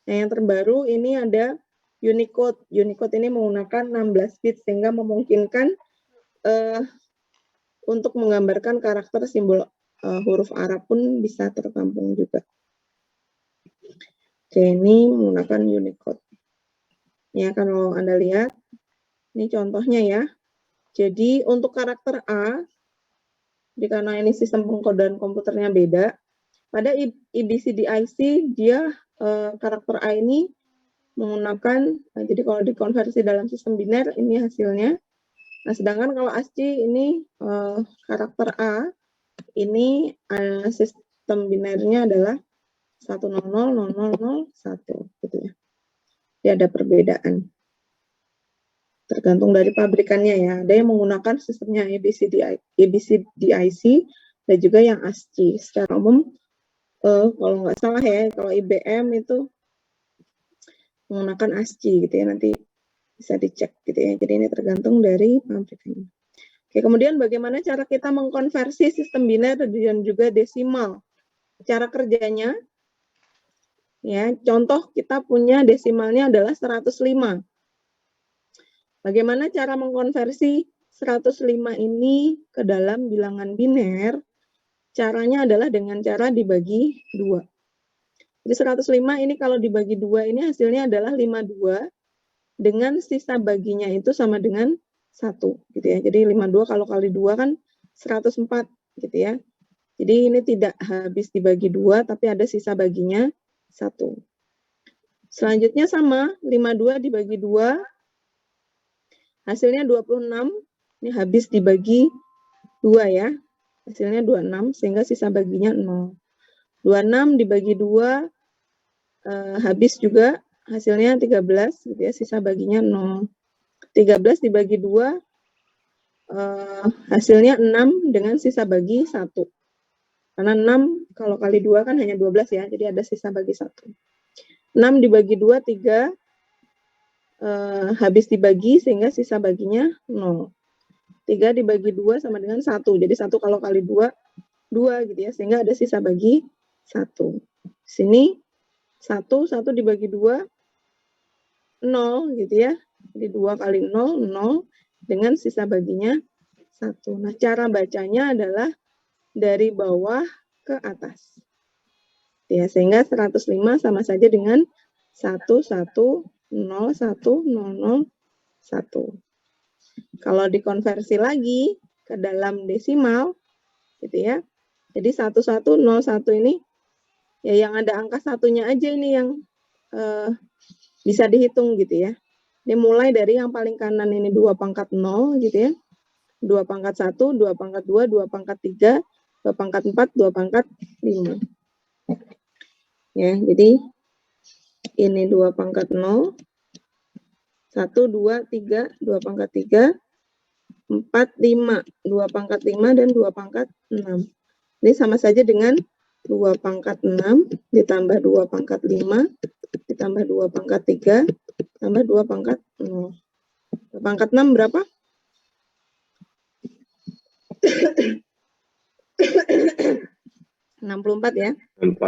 S1: Nah, yang terbaru ini ada Unicode. Unicode ini menggunakan 16 bit sehingga memungkinkan untuk menggambarkan karakter simbol huruf Arab pun bisa tertampung juga. Oke, ini menggunakan Unicode. Ya, kalau Anda lihat, ini contohnya ya. Jadi untuk karakter A, karena ini sistem pengkodaan komputernya beda, pada EBCDIC dia karakter A ini menggunakan, jadi kalau dikonversi dalam sistem biner ini hasilnya. Nah, sedangkan kalau ASCII ini karakter A ini sistem binernya adalah 1000001 gitu ya. Jadi ada perbedaan. Tergantung dari pabrikannya ya. Ada yang menggunakan sistemnya EBCDIC dan juga yang ASCII. Secara umum, kalau nggak salah ya, kalau IBM itu menggunakan ASCII gitu ya. Nanti bisa dicek gitu ya. Jadi ini tergantung dari pabrikannya. Oke, kemudian bagaimana cara kita mengkonversi sistem biner dan juga desimal? Cara kerjanya, ya, contoh kita punya desimalnya adalah 105. Bagaimana cara mengkonversi 105 ini ke dalam bilangan biner? Caranya adalah dengan cara dibagi 2. Jadi 105 ini kalau dibagi 2 ini hasilnya adalah 52 dengan sisa baginya itu sama dengan 1 gitu ya. Jadi 52 kalau kali 2 kan 104 gitu ya. Jadi ini tidak habis dibagi 2 tapi ada sisa baginya 1. Selanjutnya sama, 52 dibagi 2 hasilnya 26, ini habis dibagi 2 ya. Hasilnya 26, sehingga sisa baginya 0. 26 dibagi 2, habis juga, hasilnya 13, gitu ya, sisa baginya 0. 13 dibagi 2, hasilnya 6 dengan sisa bagi 1. Karena 6 kalau kali 2 kan hanya 12 ya, jadi ada sisa bagi 1. 6 dibagi 2, 3, habis dibagi sehingga sisa baginya 0. 3 dibagi 2 sama dengan 1. Jadi 1 kalau kali 2, 2 gitu ya. Sehingga ada sisa bagi 1. Sini 1 dibagi 2, 0 gitu ya. Jadi 2 kali 0, 0 dengan sisa baginya 1. Nah, cara bacanya adalah dari bawah ke atas. Ya, sehingga 105 sama saja dengan 110101. Kalau dikonversi lagi ke dalam desimal, gitu ya. Jadi 1101 ini, ya yang ada angka satunya aja ini yang bisa dihitung gitu ya. Ini mulai dari yang paling kanan ini 2 pangkat 0 gitu ya. 2 pangkat 1, 2 pangkat 2, 2 pangkat 3, 2 pangkat 4, 2 pangkat 5. Ya, jadi ini 2 pangkat 0, 1, 2, 3, 2 pangkat 3, 4, 5, 2 pangkat 5, dan 2 pangkat 6. Ini sama saja dengan 2 pangkat 6, ditambah 2 pangkat 5, ditambah 2 pangkat 3, tambah 2 pangkat 0. 2 pangkat 6 berapa? 64 ya.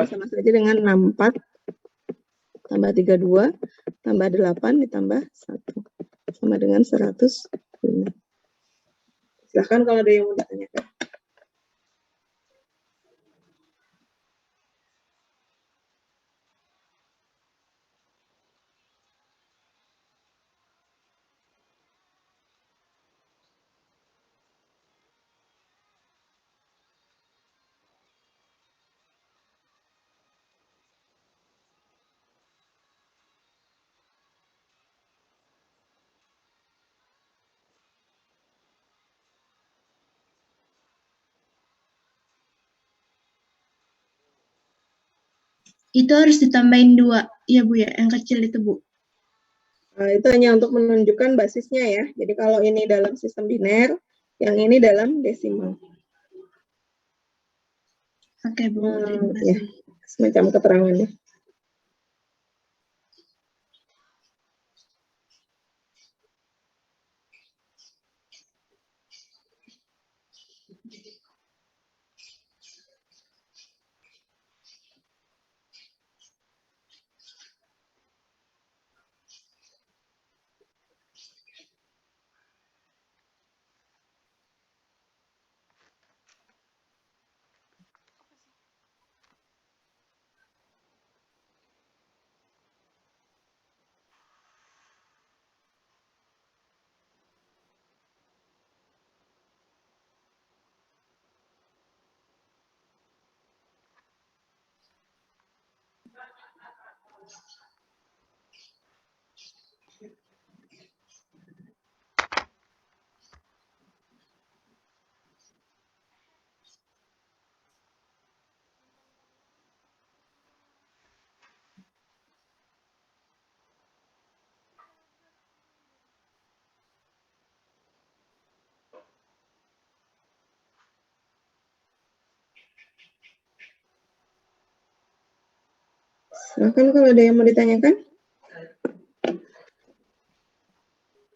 S1: Sama saja dengan 64 tambah 32 tambah 8 ditambah 1 sama dengan 105. Silahkan kalau ada yang mau ditanyakan.
S2: Itu harus ditambahin 2, ya Bu ya, yang kecil itu Bu.
S1: Itu hanya untuk menunjukkan basisnya ya. Jadi kalau ini dalam sistem biner, yang ini dalam desimal.
S2: Oke Bu, terima
S1: Ya,
S2: kasih.
S1: semacam keterangannya. Silahkan kalau ada yang mau ditanyakan.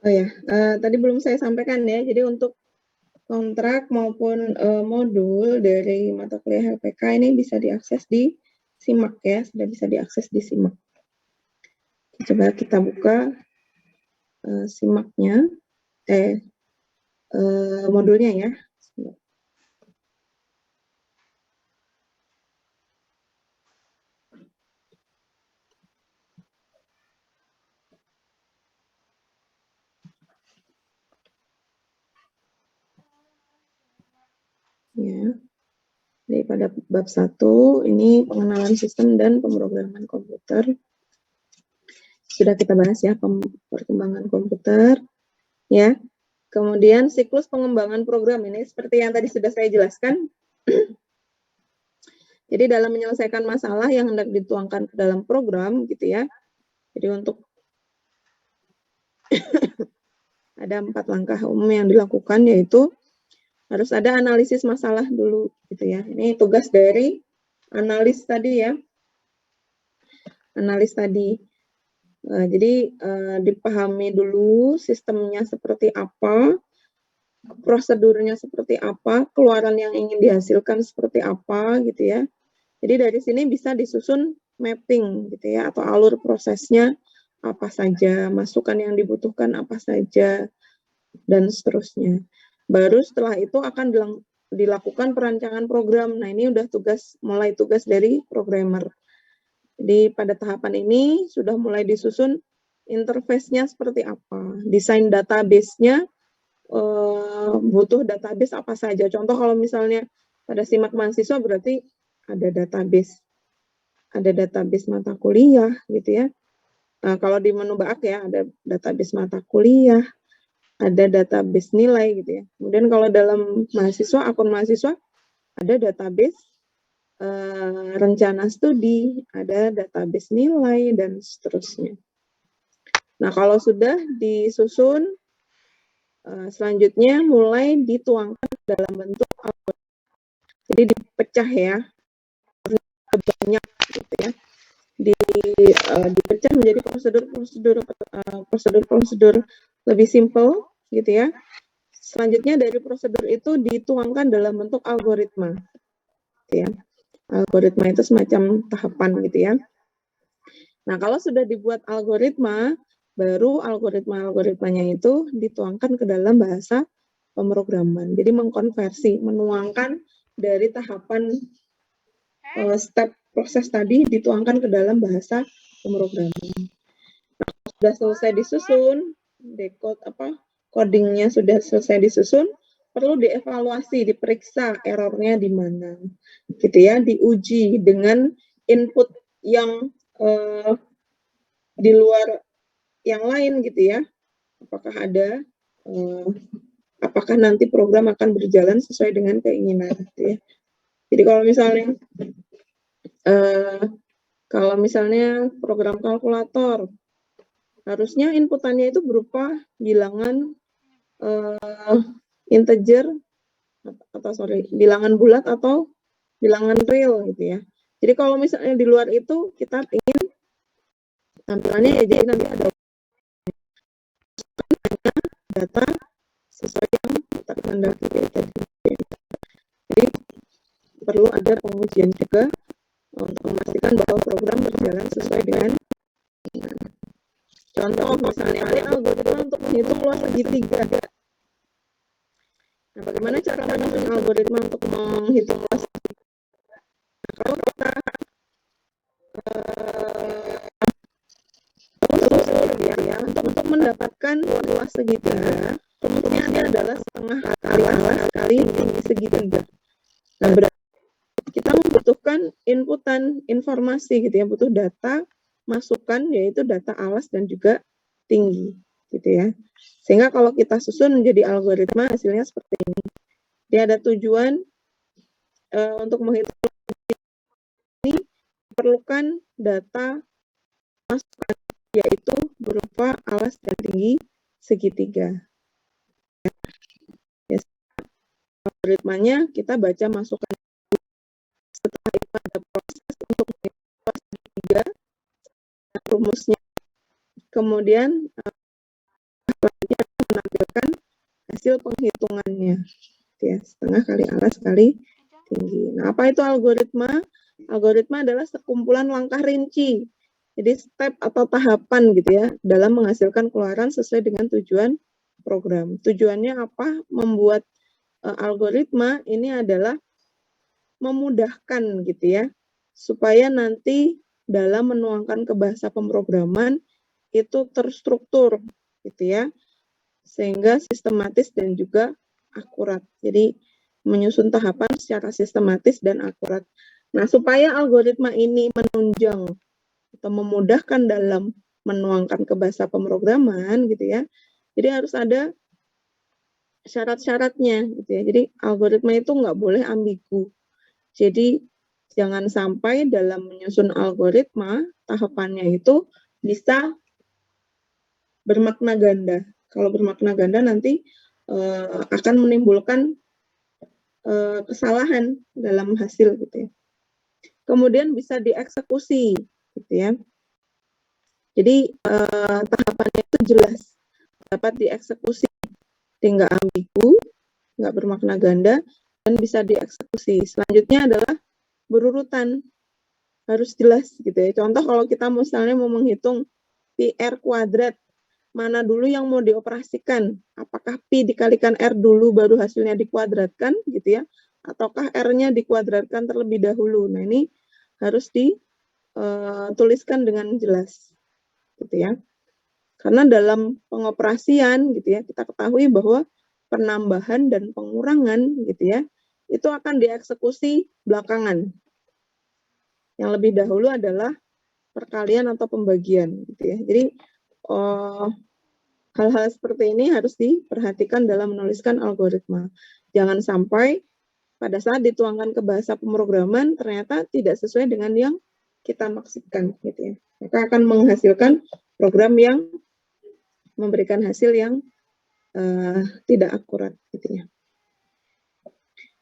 S1: Oh ya, tadi belum saya sampaikan ya. Jadi untuk kontrak maupun modul dari mata kuliah LPK ini bisa diakses di SIMAK ya, sudah bisa diakses di SIMAK. Coba kita buka SIMAK-nya, modulnya ya. Ya. Jadi pada bab 1 ini pengenalan sistem dan pemrograman komputer. Sudah kita bahas ya perkembangan komputer ya. Kemudian siklus pengembangan program ini seperti yang tadi sudah saya jelaskan. Jadi dalam menyelesaikan masalah yang hendak dituangkan ke dalam program gitu ya. Jadi untuk ada 4 langkah umum yang dilakukan, yaitu harus ada analisis masalah dulu gitu ya. Ini tugas dari analis tadi ya. Analis tadi. Jadi dipahami dulu sistemnya seperti apa, prosedurnya seperti apa, keluaran yang ingin dihasilkan seperti apa gitu ya. Jadi dari sini bisa disusun mapping gitu ya, atau alur prosesnya apa saja, masukan yang dibutuhkan apa saja, dan seterusnya. Baru setelah itu akan dilakukan perancangan program. Nah ini udah mulai tugas dari programmer. Jadi pada tahapan ini sudah mulai disusun interface-nya seperti apa, desain database-nya, butuh database apa saja. Contoh kalau misalnya pada SIMAK mahasiswa berarti ada database mata kuliah gitu ya. Nah, kalau di menu Baak ya ada database mata kuliah, ada database nilai gitu ya. Kemudian kalau dalam mahasiswa, akun mahasiswa, ada database rencana studi, ada database nilai, dan seterusnya. Nah, kalau sudah disusun, selanjutnya mulai dituangkan dalam bentuk algoritma. Jadi dipecah ya, banyak gitu ya. Dipecah menjadi prosedur lebih simple gitu ya. Selanjutnya dari prosedur itu dituangkan dalam bentuk algoritma. Gitu ya. Algoritma itu semacam tahapan gitu ya. Nah, kalau sudah dibuat algoritma, baru algoritmanya itu dituangkan ke dalam bahasa pemrograman. Jadi mengkonversi, menuangkan dari tahapan step proses tadi dituangkan ke dalam bahasa pemrograman. Nah, sudah selesai disusun, codingnya sudah selesai disusun, perlu dievaluasi, diperiksa errornya di mana, gitu ya, diuji dengan input yang di luar yang lain gitu ya, apakah nanti program akan berjalan sesuai dengan keinginan gitu ya. Jadi kalau misalnya Kalau misalnya program kalkulator, harusnya inputannya itu berupa bilangan integer atau bilangan bulat atau bilangan real gitu ya. Jadi kalau misalnya di luar itu kita ingin tampilannya ya jadi nanti ada data sesuai yang kita kehendaki tadi. Jadi perlu ada pengujian juga untuk memastikan bahwa program berjalan sesuai dengan contoh misalnya ada algoritma untuk menghitung luas segitiga. Nah, bagaimana cara menyusun algoritma untuk menghitung luas segitiga? Nah, kalau kita ya, untuk mendapatkan luas segitiga, rumusnya adalah setengah kali alas kali tinggi segitiga. Nah, berarti kita membutuhkan inputan informasi gitu ya, butuh data masukan yaitu data alas dan juga tinggi gitu ya. Sehingga kalau kita susun menjadi algoritma hasilnya seperti ini. Dia ada tujuan untuk menghitung ini diperlukan data masukan yaitu berupa alas dan tinggi segitiga. Ya, algoritmanya kita baca masukan. Setelah itu ada proses untuk menghitung segitiga, rumusnya. Kemudian selanjutnya menampilkan hasil penghitungannya. Ya, setengah kali alas kali tinggi. Nah, apa itu algoritma? Algoritma adalah sekumpulan langkah rinci. Jadi step atau tahapan gitu ya dalam menghasilkan keluaran sesuai dengan tujuan program. Tujuannya apa? Membuat algoritma ini adalah memudahkan gitu ya, supaya nanti dalam menuangkan ke bahasa pemrograman itu terstruktur gitu ya, sehingga sistematis dan juga akurat. Jadi menyusun tahapan secara sistematis dan akurat. Nah, supaya algoritma ini menunjang atau memudahkan dalam menuangkan ke bahasa pemrograman gitu ya. Jadi harus ada syarat-syaratnya gitu ya. Jadi algoritma itu nggak boleh ambigu. Jadi jangan sampai dalam menyusun algoritma tahapannya itu bisa bermakna ganda. Kalau bermakna ganda nanti akan menimbulkan kesalahan dalam hasil gitu ya. Kemudian bisa dieksekusi gitu ya. Jadi tahapannya itu jelas, dapat dieksekusi, tidak ambigu, nggak bermakna ganda, dan bisa dieksekusi. Selanjutnya adalah berurutan, harus jelas gitu ya. Contoh kalau kita misalnya mau menghitung pi r kuadrat, mana dulu yang mau dioperasikan? Apakah pi dikalikan r dulu baru hasilnya dikuadratkan gitu ya? Ataukah r-nya dikuadratkan terlebih dahulu? Nah, ini harus dituliskan dengan jelas gitu ya. Karena dalam pengoperasian gitu ya, kita ketahui bahwa penambahan dan pengurangan gitu ya, itu akan dieksekusi belakangan. Yang lebih dahulu adalah perkalian atau pembagian gitu ya. Jadi hal-hal seperti ini harus diperhatikan dalam menuliskan algoritma. Jangan sampai pada saat dituangkan ke bahasa pemrograman ternyata tidak sesuai dengan yang kita maksudkan gitu ya. Maka akan menghasilkan program yang memberikan hasil yang tidak akurat gitu ya.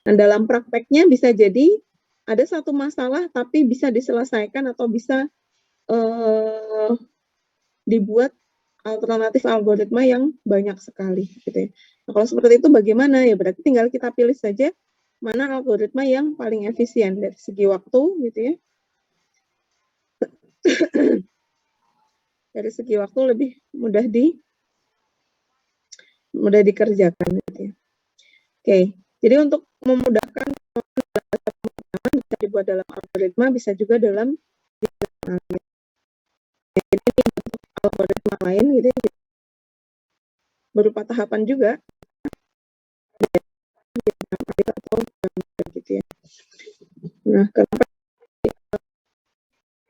S1: Dan dalam prakteknya bisa jadi ada satu masalah tapi bisa diselesaikan atau bisa dibuat alternatif algoritma yang banyak sekali gitu ya. Nah, kalau seperti itu bagaimana ya, berarti tinggal kita pilih saja mana algoritma yang paling efisien dari segi waktu gitu ya. Dari segi waktu lebih mudah dikerjakan gitu ya. Oke, jadi untuk memudahkan bisa dibuat dalam algoritma, bisa juga dalam jadi algoritma lain gitu ya, berupa tahapan juga atau gitu ya. Nah, kenapa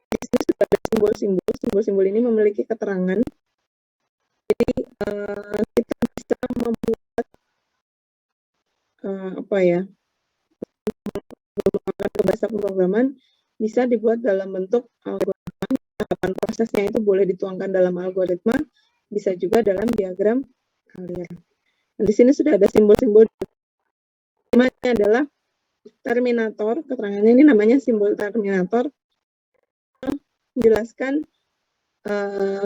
S1: di sini sudah ada simbol-simbol ini memiliki keterangan. Jadi kita bisa membuat apa ya, menggunakan bahasa pemrograman bisa dibuat dalam bentuk algoritma. Tahapan prosesnya itu boleh dituangkan dalam algoritma, bisa juga dalam diagram alir. Nah, di sini sudah ada simbol-simbol. Ini adalah terminator, keterangannya ini namanya simbol terminator, menjelaskan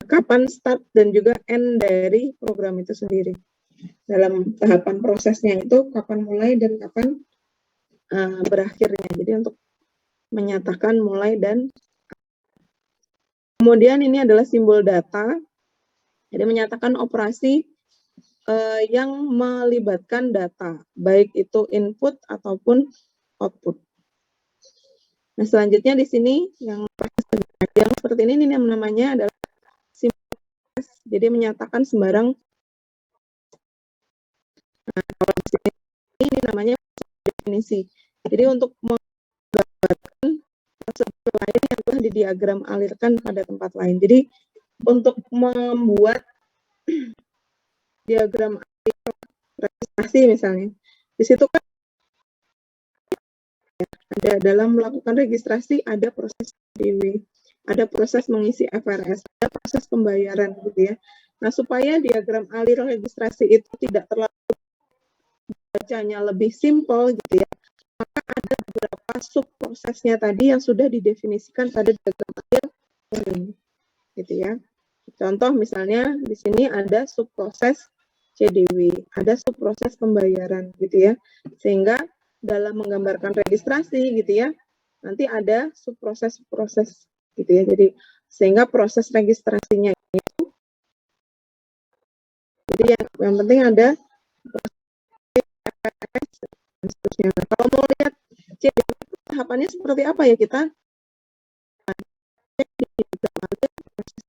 S1: kapan start dan juga end dari program itu sendiri. Dalam tahapan prosesnya itu kapan mulai dan kapan berakhirnya. Jadi untuk menyatakan mulai dan kemudian ini adalah simbol data. Jadi menyatakan operasi yang melibatkan data, baik itu input ataupun output. Nah, selanjutnya di sini yang seperti ini yang namanya adalah simbol. Jadi menyatakan sembarang. Nah, kalau di sini ini namanya definisi. Jadi untuk menggambarkan prosedur lain yang telah di diagram alirkan pada tempat lain. Jadi untuk membuat diagram registrasi misalnya, di situ kan ada dalam melakukan registrasi ada proses DW, ada proses mengisi FRS, ada proses pembayaran gitu ya. Nah, supaya diagram alir registrasi itu tidak terlalu bacanya lebih simpel gitu ya, maka ada beberapa sub prosesnya tadi yang sudah didefinisikan pada diagram alir gitu ya. Contoh misalnya di sini ada sub proses CDW, ada sub proses pembayaran gitu ya. Sehingga dalam menggambarkan registrasi gitu ya, nanti ada sub proses-proses gitu ya. Jadi sehingga proses registrasinya itu jadi yang penting ada dan seterusnya. Nah, kalau mau lihat CDW tahapannya seperti apa ya, kita cek di proses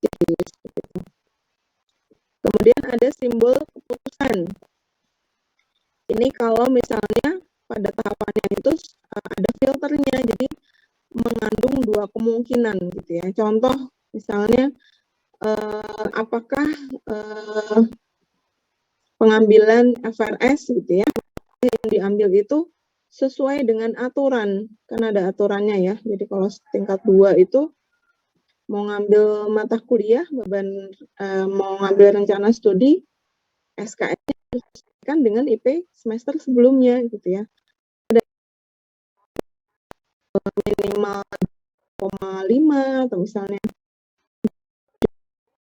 S1: CDW seperti itu. Kemudian ada simbol keputusan. Ini kalau misalnya pada tahapannya itu ada filternya, jadi mengandung dua kemungkinan gitu ya. Contoh misalnya apakah pengambilan FRS gitu ya yang diambil itu sesuai dengan aturan, kan ada aturannya ya. Jadi kalau tingkat 2 itu mau ngambil mata kuliah beban mau ngambil rencana studi SKS kan dengan IP semester sebelumnya gitu ya. Ada minimal 0,5 atau misalnya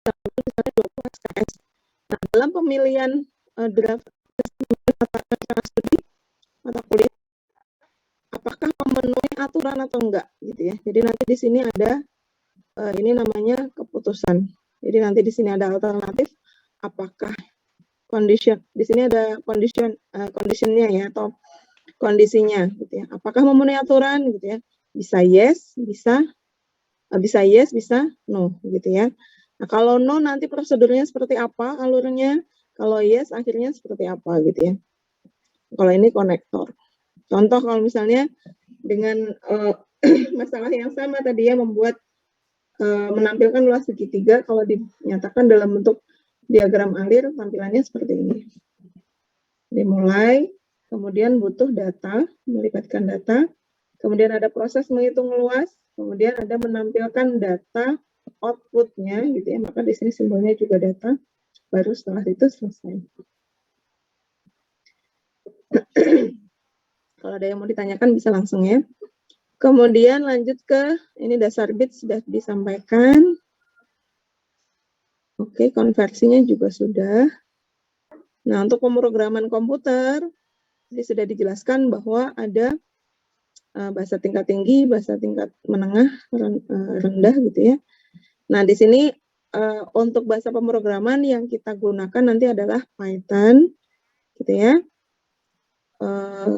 S1: 20 SKS. Nah, dalam pemilihan draft rencana studi mata kuliah apakah memenuhi aturan atau enggak gitu ya. Jadi nanti di sini ada ini namanya keputusan. Jadi nanti di sini ada alternatif apakah condition, di sini ada conditionnya ya atau kondisinya gitu ya. Apakah memenuhi aturan gitu ya? Bisa yes, bisa yes, bisa no gitu ya. Nah, kalau no nanti prosedurnya seperti apa alurnya? Kalau yes akhirnya seperti apa gitu ya. Kalau ini konektor. Contoh kalau misalnya dengan masalah yang sama tadi ya membuat menampilkan luas segitiga, kalau dinyatakan dalam bentuk diagram alir tampilannya seperti ini. Dimulai, kemudian butuh data, melibatkan data, kemudian ada proses menghitung luas, kemudian ada menampilkan data outputnya gitu ya, maka di sini simbolnya juga data, baru setelah itu selesai. Kalau ada yang mau ditanyakan bisa langsung ya. Kemudian lanjut ke ini dasar bit sudah disampaikan. Oke, konversinya juga sudah. Nah, untuk pemrograman komputer ini sudah dijelaskan bahwa ada bahasa tingkat tinggi, bahasa tingkat menengah, rendah gitu ya. Nah, di sini untuk bahasa pemrograman yang kita gunakan nanti adalah Python gitu ya.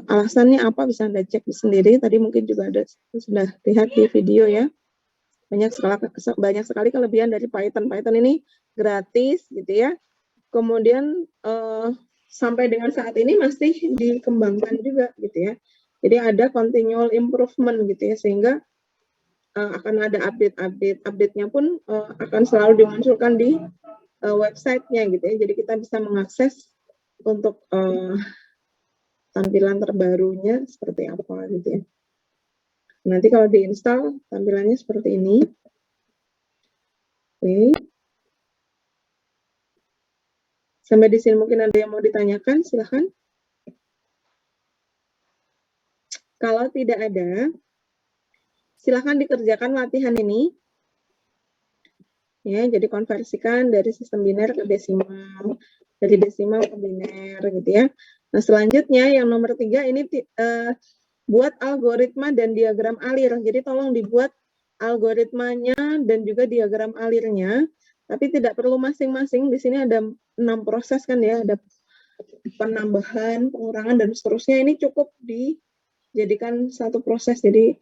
S1: Alasannya apa bisa Anda cek sendiri. Tadi mungkin juga ada sudah lihat di video ya. Banyak sekali kelebihan dari Python. Python ini gratis gitu ya. Kemudian sampai dengan saat ini masih dikembangkan juga gitu ya. Jadi ada continual improvement gitu ya, sehingga akan ada update-nya pun akan selalu dimunculkan di websitenya gitu ya. Jadi kita bisa mengakses untuk tampilan terbarunya seperti apa gitu ya. Nanti kalau diinstal tampilannya seperti ini. Oke. Sampai di sini mungkin ada yang mau ditanyakan, silahkan. Kalau tidak ada, silahkan dikerjakan latihan ini. Ya, jadi konversikan dari sistem biner ke desimal, dari desimal ke biner, gitu ya. Nah, selanjutnya yang nomor 3 ini buat algoritma dan diagram alir. Jadi tolong dibuat algoritmanya dan juga diagram alirnya, tapi tidak perlu masing-masing. Di sini ada 6 proses kan ya, ada penambahan, pengurangan, dan seterusnya. Ini cukup dijadikan satu proses. Jadi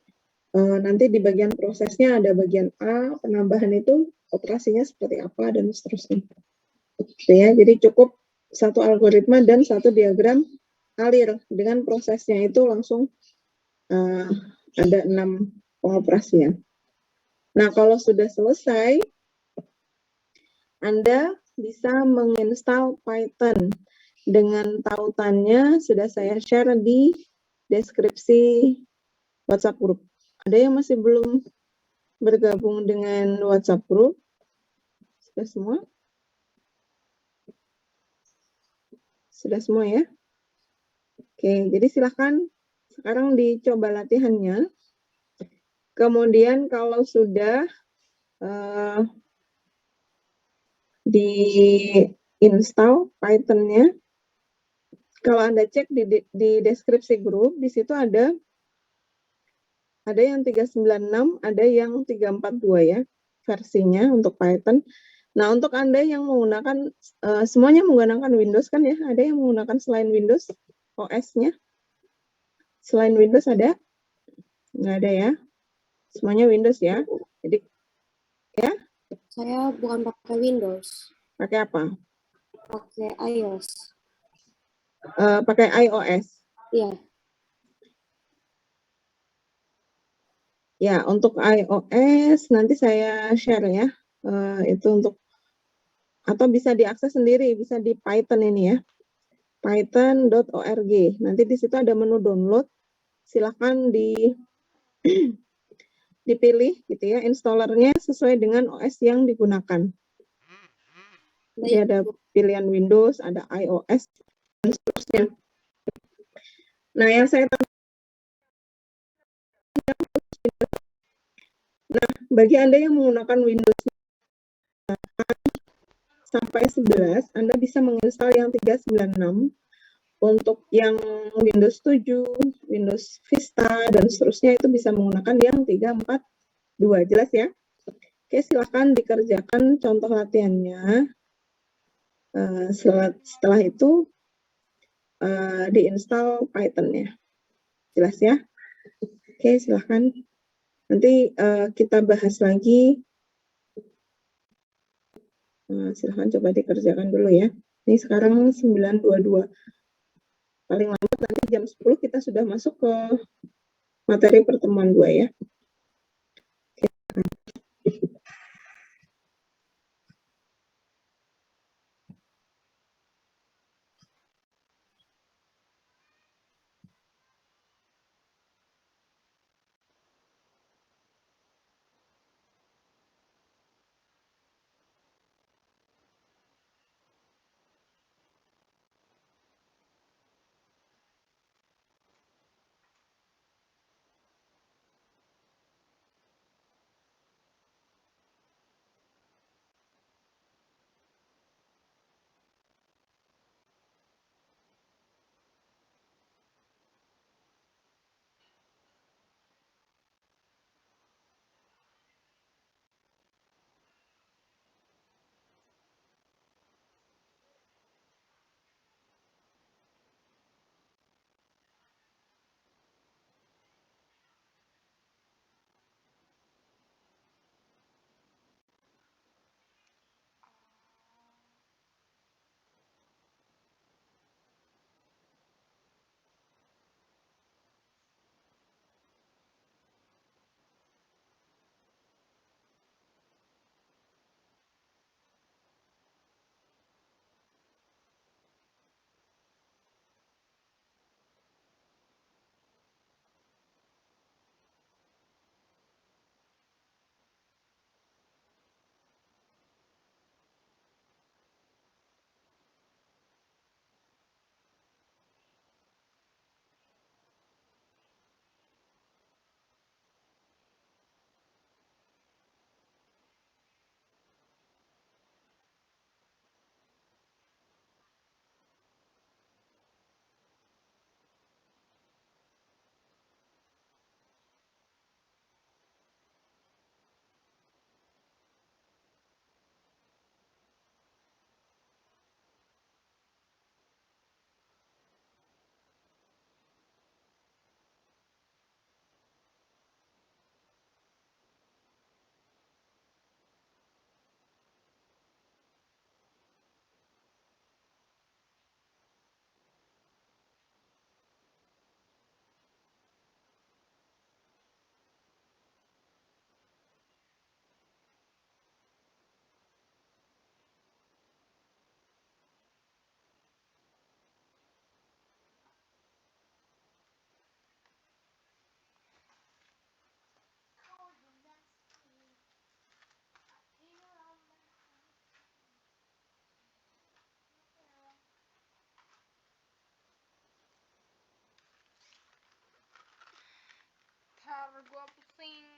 S1: nanti di bagian prosesnya ada bagian A, penambahan itu operasinya seperti apa, dan seterusnya. Oke, ya, jadi cukup satu algoritma dan satu diagram alir. Dengan prosesnya itu langsung ada 6 pengoperasian. Nah, kalau sudah selesai, Anda bisa menginstal Python. Dengan tautannya sudah saya share di deskripsi WhatsApp group. Ada yang masih belum bergabung dengan WhatsApp group? Sudah semua? Sudah semua ya? Oke, jadi silakan sekarang dicoba latihannya. Kemudian kalau sudah di-install Python-nya, kalau Anda cek di deskripsi grup, di situ ada yang 396, ada yang 342 ya, versinya untuk Python. Nah, untuk Anda yang menggunakan, semuanya menggunakan Windows kan ya? Ada yang menggunakan selain Windows, OS-nya? Selain Windows ada? Nggak ada ya? Semuanya Windows ya? Jadi, ya?
S4: Saya bukan pakai Windows,
S1: Pakai apa?
S4: pakai iOS.
S1: Pakai iOS.
S4: Iya.
S1: Ya, untuk iOS nanti saya share ya. Itu untuk, atau bisa diakses sendiri, bisa di Python ini ya. Python.org. Nanti di situ ada menu download. Silakan dipilih gitu ya, installernya sesuai dengan OS yang digunakan. Jadi ada pilihan Windows, ada iOS, dan seterusnya. Nah, yang saya bagi Anda yang menggunakan Windows sampai 11, Anda bisa menginstal yang 396. Untuk yang Windows 7, Windows Vista, dan seterusnya itu bisa menggunakan yang 342. Jelas ya? Oke, silahkan dikerjakan contoh latihannya. Setelah itu diinstal Python-nya. Jelas ya? Oke, silahkan. Nanti kita bahas lagi. Silahkan coba dikerjakan dulu ya. Ini sekarang 9.22. Paling lambat nanti jam 10 kita sudah masuk ke materi pertemuan 2 ya.
S5: Kepala gua pusing.